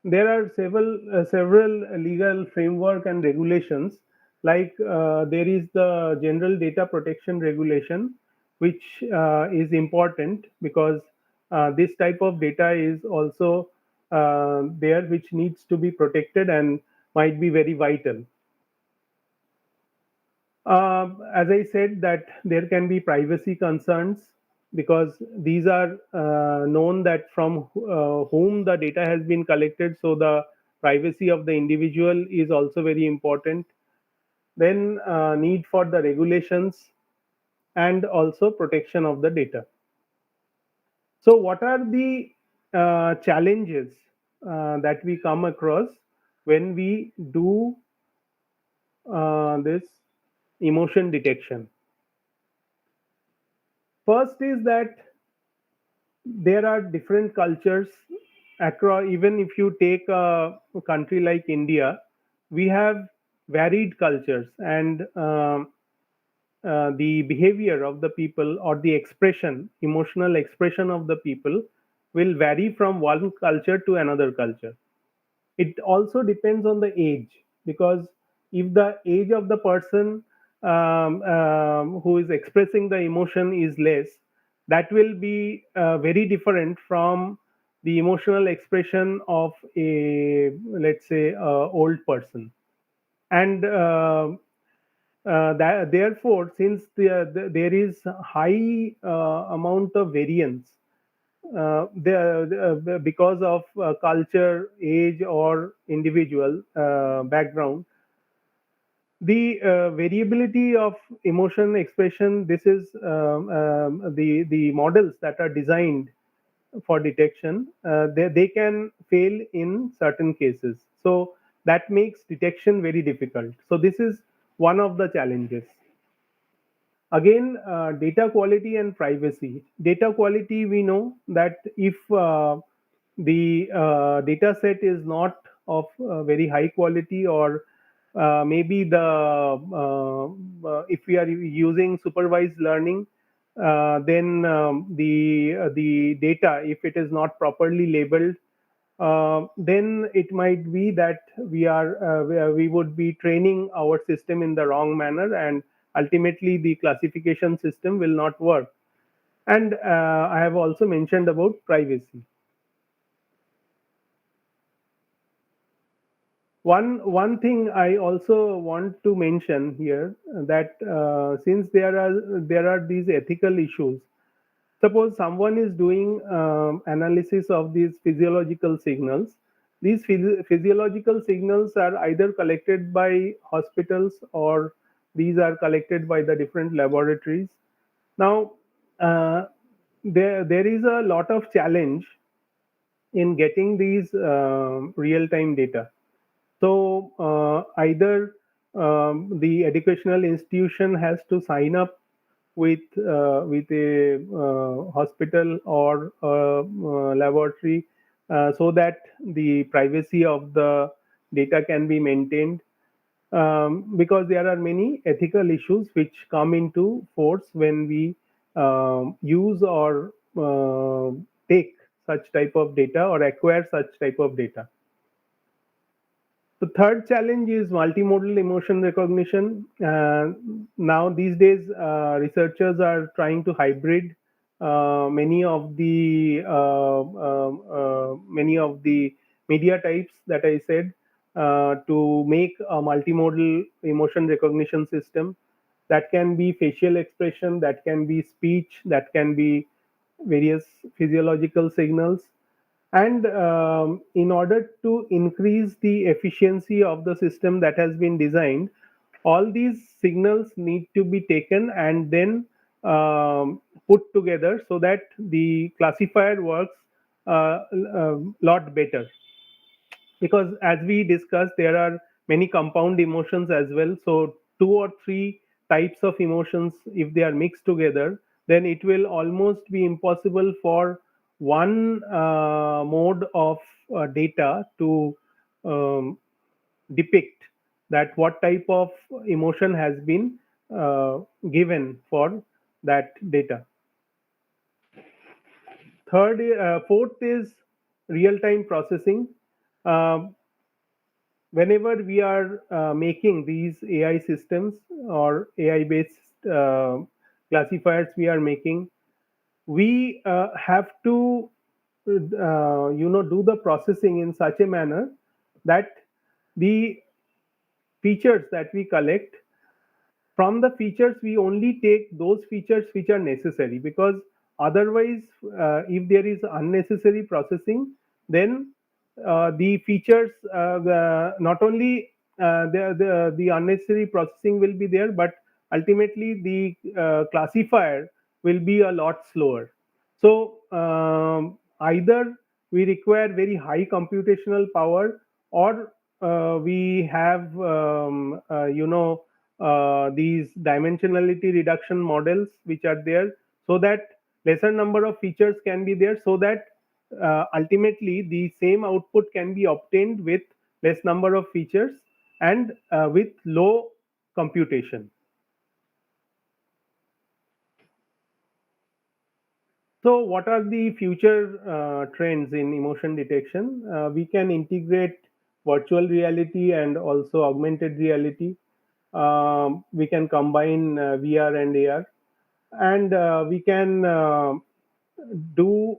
There are several legal framework and regulations, like there is the general data protection regulation, which is important, because this type of data is also there, which needs to be protected and might be very vital. As I said, that there can be privacy concerns because these are known that from whom the data has been collected. So the privacy of the individual is also very important. Then need for the regulations and also protection of the data. So what are the challenges that we come across when we do this emotion detection? First is that there are different cultures across. Even if you take a country like India, we have varied cultures, and the behavior of the people or the expression, emotional expression of the people, will vary from one culture to another culture. It also depends on the age, because if the age of the person who is expressing the emotion is less, that will be very different from the emotional expression of a, let's say, old person. And therefore, since there is high amount of variance, because of culture, age, or individual background, the variability of emotion expression. This is the models that are designed for detection. They can fail in certain cases. So that makes detection very difficult. So this is one of the challenges. Again, data quality and privacy. Data quality, we know that if the data set is not of very high quality, or maybe the if we are using supervised learning, then the data, if it is not properly labeled, then it might be that we would be training our system in the wrong manner, and ultimately the classification system will not work. And I have also mentioned about privacy. One thing I also want to mention here, that since there are these ethical issues. Suppose someone is doing analysis of these physiological signals. These physiological signals are either collected by hospitals, or these are collected by the different laboratories. Now, uh, there is a lot of challenge in getting these real-time data. So either the educational institution has to sign up with a hospital or a laboratory, so that the privacy of the data can be maintained, because there are many ethical issues which come into force when we use or take such type of data or acquire such type of data. The third challenge is multimodal emotion recognition. Now, these days, researchers are trying to hybrid many of the media types that I said, to make a multimodal emotion recognition system. That can be facial expression, that can be speech, that can be various physiological signals. And in order to increase the efficiency of the system that has been designed, all these signals need to be taken and then put together so that the classifier works a lot better. Because as we discussed, there are many compound emotions as well. So two or three types of emotions, if they are mixed together, then it will almost be impossible for one mode of data to um, depict that what type of emotion has been given for that data. Fourth is real time processing. Um, Whenever we are making these AI systems or AI based classifiers we are making, we have to do the processing in such a manner that the features that we collect from the features we only take those features which are necessary, because otherwise if there is unnecessary processing, then the features not only the unnecessary processing will be there, but ultimately the classifier will be a lot slower. So either we require very high computational power, or we have these dimensionality reduction models which are there, so that lesser number of features can be there, so that ultimately the same output can be obtained with less number of features and with low computation. So, what are the future trends in emotion detection? We can integrate virtual reality and also augmented reality. We can combine VR and AR, and we can do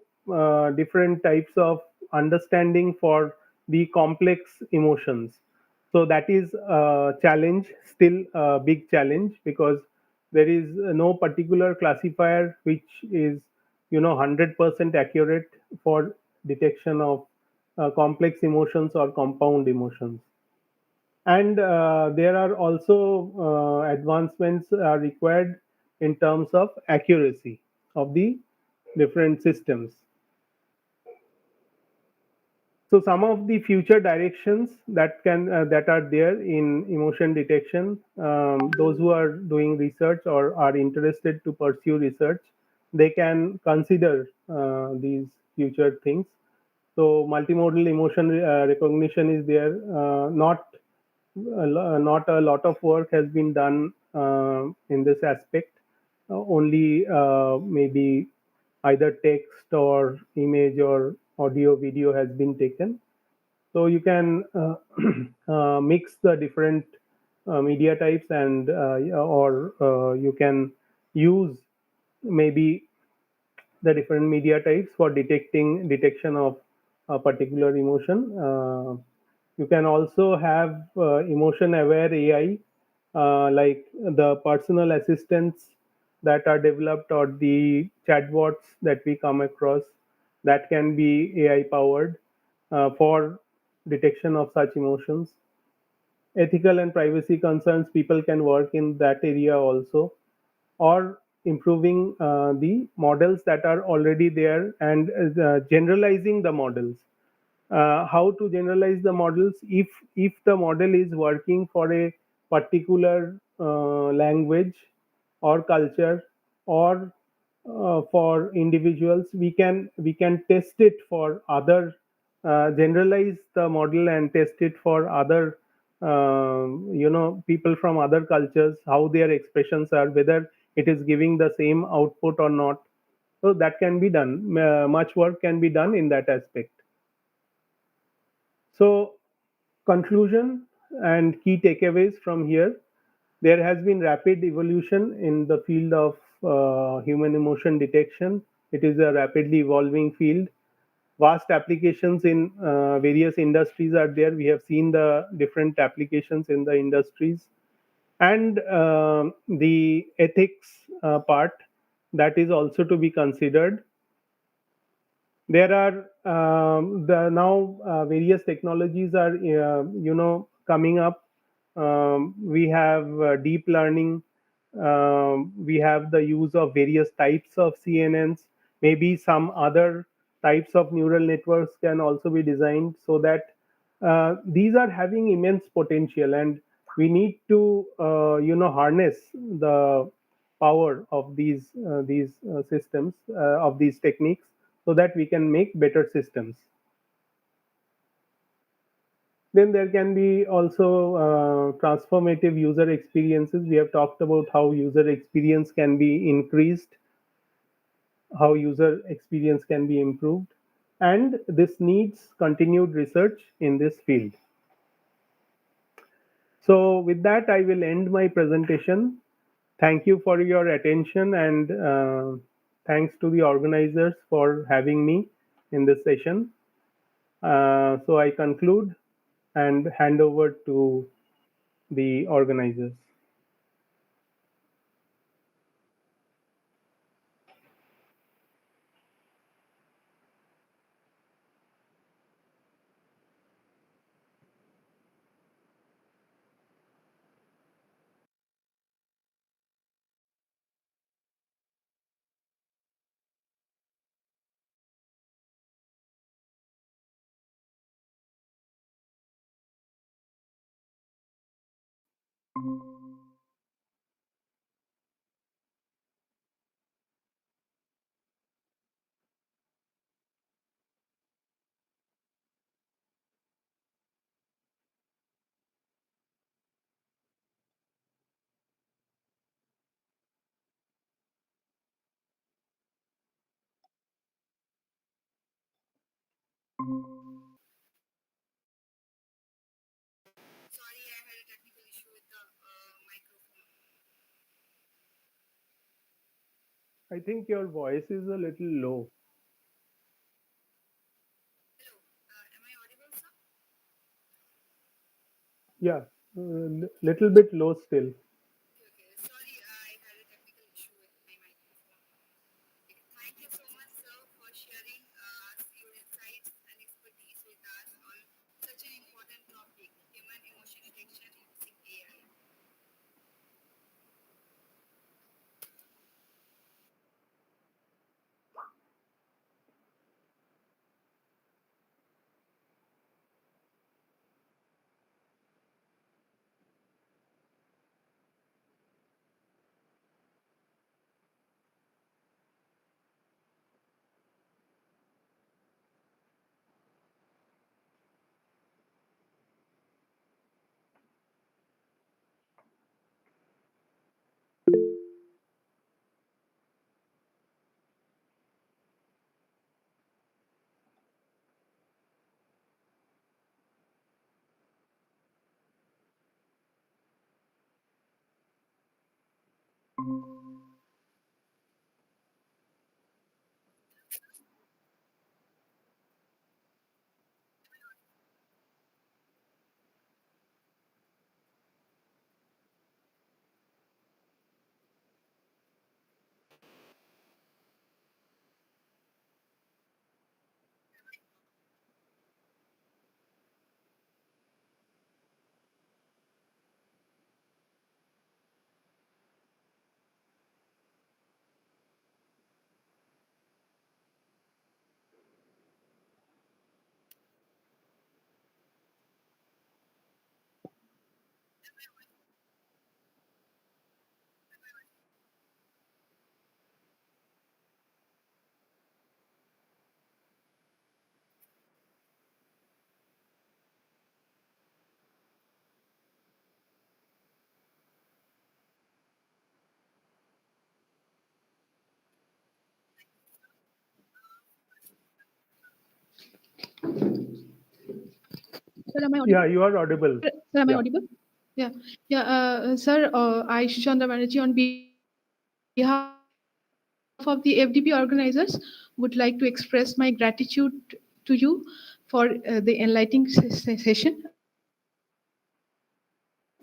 different types of understanding for the complex emotions. So that is a challenge, still a big challenge, because there is no particular classifier which is 100% accurate for detection of complex emotions or compound emotions. And there are also advancements are required in terms of accuracy of the different systems. So some of the future directions that are there in emotion detection, those who are doing research or are interested to pursue research, they can consider these future things. So multimodal emotion recognition is there. Not a lot of work has been done in this aspect. Only maybe either text or image or audio video has been taken. So you can mix the different media types, and or you can use maybe the different media types for detection of a particular emotion. You can also have emotion aware AI, like the personal assistants that are developed, or the chatbots that we come across, that can be AI powered for detection of such emotions. Ethical and privacy concerns, people can work in that area also, or improving the models that are already there, and generalizing the models. How to generalize the models? If the model is working for a particular language or culture, or for individuals, we can test it for other, generalize the model and test it for other people from other cultures, how their expressions are, whether it is giving the same output or not. So that can be done. Much work can be done in that aspect. So, conclusion and key takeaways from here: there has been rapid evolution in the field of human emotion detection. It is a rapidly evolving field. Vast applications in various industries are there. We have seen the different applications in the industries, and the ethics part, that is also to be considered. There are the now various technologies are coming up. We have deep learning. We have the use of various types of CNNs. Maybe some other types of neural networks can also be designed, so that these are having immense potential, and we need to harness the power of these systems, of these techniques, so that we can make better systems. Then there can be also transformative user experiences. We have talked about how user experience can be increased, how user experience can be improved, and this needs continued research in this field. So, with that, I will end my presentation. Thank you for your attention, and thanks to the organizers for having me in this session. So, I conclude and hand over to the organizers. Sorry, I had a technical issue with the microphone. I think your voice is a little low. Hello, am I audible, sir? Yeah, little bit low still. Okay, okay. Sorry, I had a technical issue with my microphone. Okay, thank you so much, sir, for sharing your insights and expertise with us on such an important topic, human emotion detection using AI. Yeah, you are audible. Sir, Yeah. am I audible? Yeah, sir, I, Shishanda Banerjee, on behalf of the FDP organizers, would like to express my gratitude to you for the enlightening session,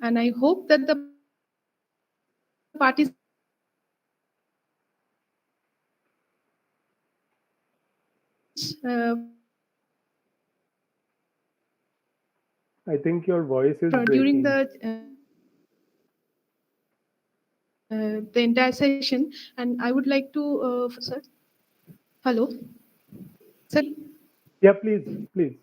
and I hope that the participants will I think your voice is during breaking. the entire session, and I would like to, sir, hello, sir, can you hear me? Yeah, please, please.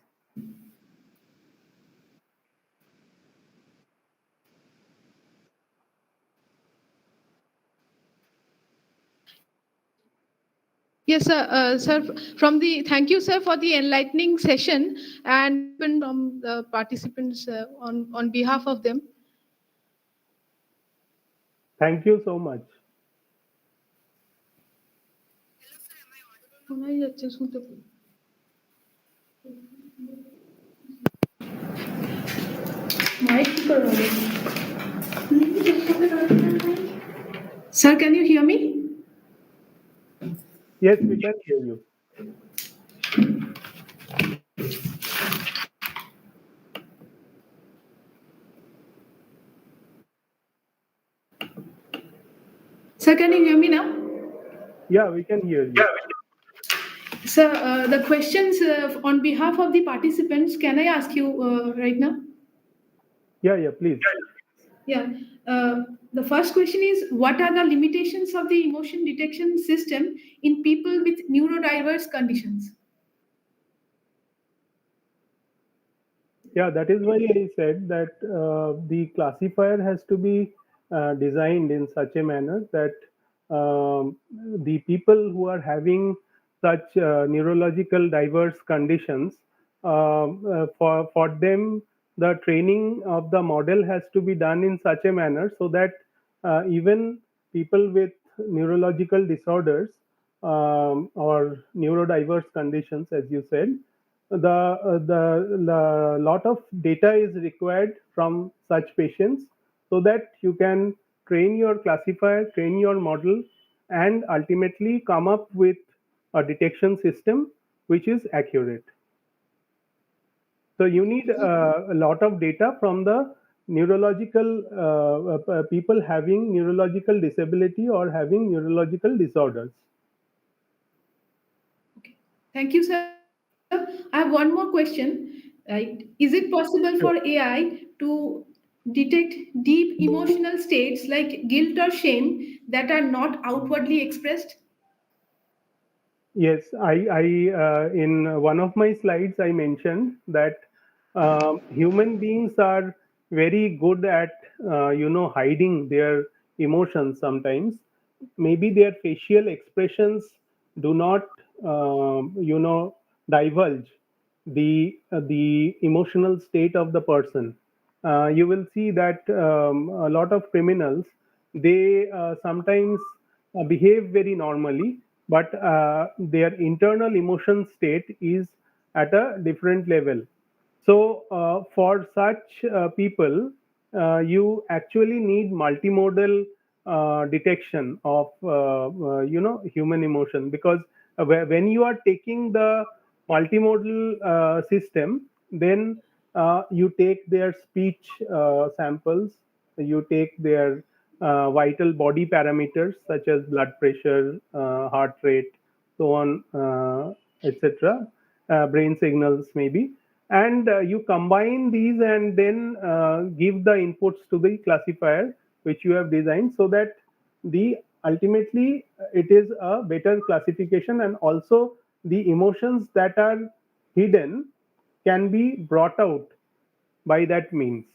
Yes, sir. From the thank you, sir, for the enlightening session and from the participants on behalf of them. Thank you so much. Hello, sir, am I audible now? শোনাই যাচ্ছে শুনতে mic কি করে হবে? Sir, can you hear me? Yes, we can hear you. Sir, can you hear me now? Yeah, we can hear you. Sir, the questions on behalf of the participants, can I ask you right now? Yeah, yeah, please. Yeah. The first question is, what are the limitations of the emotion detection system in people with neurodiverse conditions? Yeah, that is why I said that the classifier has to be designed in such a manner that the people who are having such neurological diverse conditions, for them, the training of the model has to be done in such a manner so that even people with neurological disorders or neurodiverse conditions, as you said, the lot of data is required from such patients, so that you can train your classifier, train your model, and ultimately come up with a detection system which is accurate. So you need a lot of data from the neurological people having neurological disability or having neurological disorders. Okay. Thank you, sir. I have one more question. Is it possible Sure. for AI to detect deep emotional states like guilt or shame that are not outwardly expressed? Yes, in one of my slides I mentioned that human beings are very good at hiding their emotions sometimes. Maybe their facial expressions do not divulge the emotional state of the person. You will see that a lot of criminals, they sometimes behave very normally, but their internal emotion state is at a different level. So for such people, you actually need multimodal detection of human emotion, because when you are taking the multimodal system, then you take their speech samples, you take their vital body parameters such as blood pressure, heart rate, so on, etc., brain signals maybe, and you combine these and then give the inputs to the classifier which you have designed, so that the ultimately it is a better classification, and also the emotions that are hidden can be brought out by that means.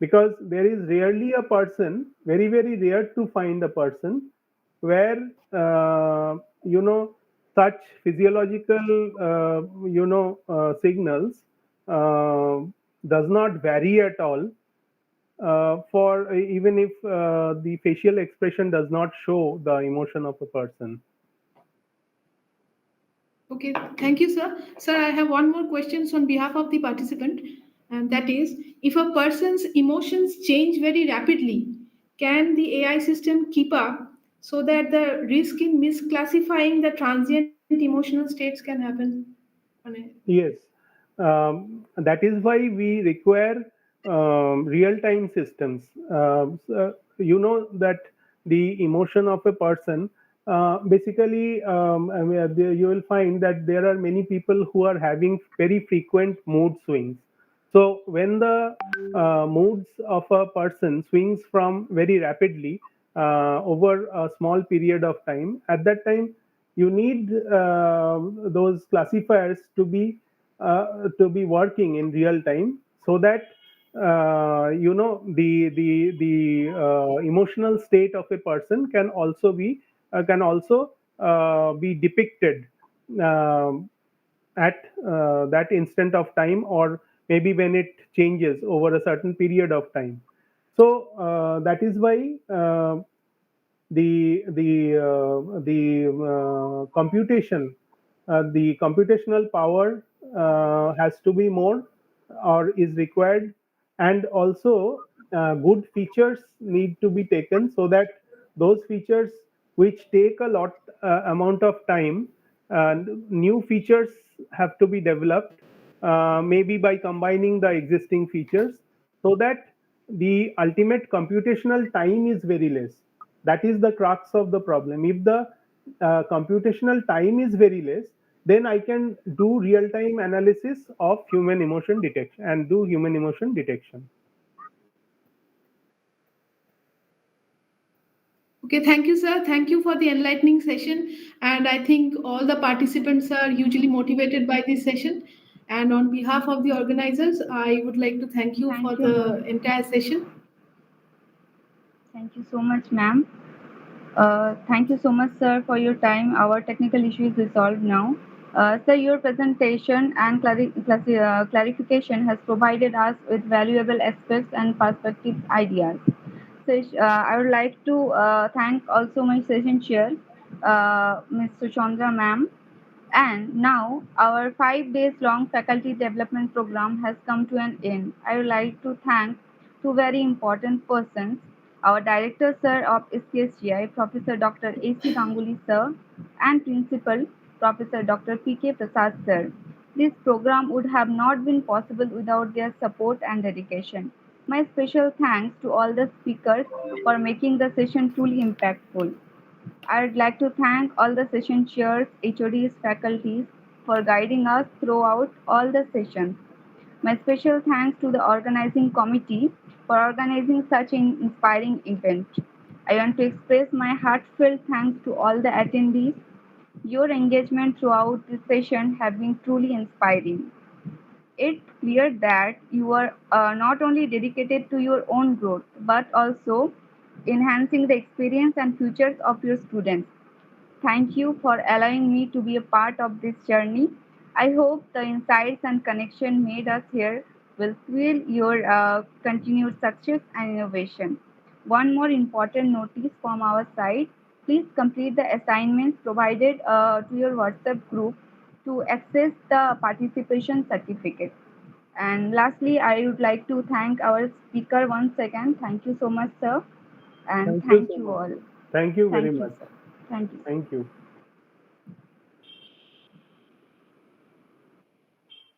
Because there is rarely a person, very very rare to find a person where you know such physiological signals uh, does not vary at all, for even if the facial expression does not show the emotion of a person. Okay, thank you, sir. Sir, I have one more question on behalf of the participant, and that is, if a person's emotions change very rapidly, can the AI system keep up so that the risk in misclassifying the transient emotional states can happen? Yes, that is why we require real-time systems. That the emotion of a person, basically, I mean, you will find that there are many people who are having very frequent mood swings. So when the moods of a person swings from very rapidly over a small period of time, at that time you need those classifiers to be working in real time, so that the emotional state of a person can also be depicted um at that instant of time, or maybe when it changes over a certain period of time. So that is why the computational power has to be more, or is required, and also good features need to be taken, so that those features which take a lot amount of time, new features have to be developed, maybe by combining the existing features, so that the ultimate computational time is very less. That is the crux of the problem. If the computational time is very less, then I can do real time analysis of human emotion detection and do human emotion detection. Okay, thank you, sir. Thank you for the enlightening session. And I think all the participants are hugely motivated by this session. And on behalf of the organizers, I would like to thank you for Thank you, the ma'am. entire session. Thank you so much, ma'am. Thank you so much, sir, for your time. Our technical issue is resolved now. Sir, your presentation and clarification has provided us with valuable aspects and perspective ideas. So, I would like to thank also my session chair, Ms. Suchandra, ma'am. And now our 5 days long faculty development program has come to an end. I would like to thank two very important persons, our Director Sir of SKSGI, Professor Dr. A.C. Ganguly Sir, and Principal Professor Dr. P.K. Prasad Sir. This program would have not been possible without their support and dedication. My special thanks to all the speakers for making the session truly impactful. I would like to thank all the session chairs, HODs, faculties for guiding us throughout all the sessions. My special thanks to the organizing committee for organizing such an inspiring event. I want to express my heartfelt thanks to all the attendees. Your engagement throughout this session have been truly inspiring. It's clear that you are not only dedicated to your own growth but also enhancing the experience and futures of your students. Thank you for allowing me to be a part of this journey. I hope the insights and connection made us here will fuel your continued success and innovation. One more important notice from our side, please complete the assignments provided to your WhatsApp group to access the participation certificate. And lastly, I would like to thank our speaker once again. Thank you so much, sir, and Thank you thank so you much. all. Thank you very Thank you, much. sir. Thank you, sir. Thank you.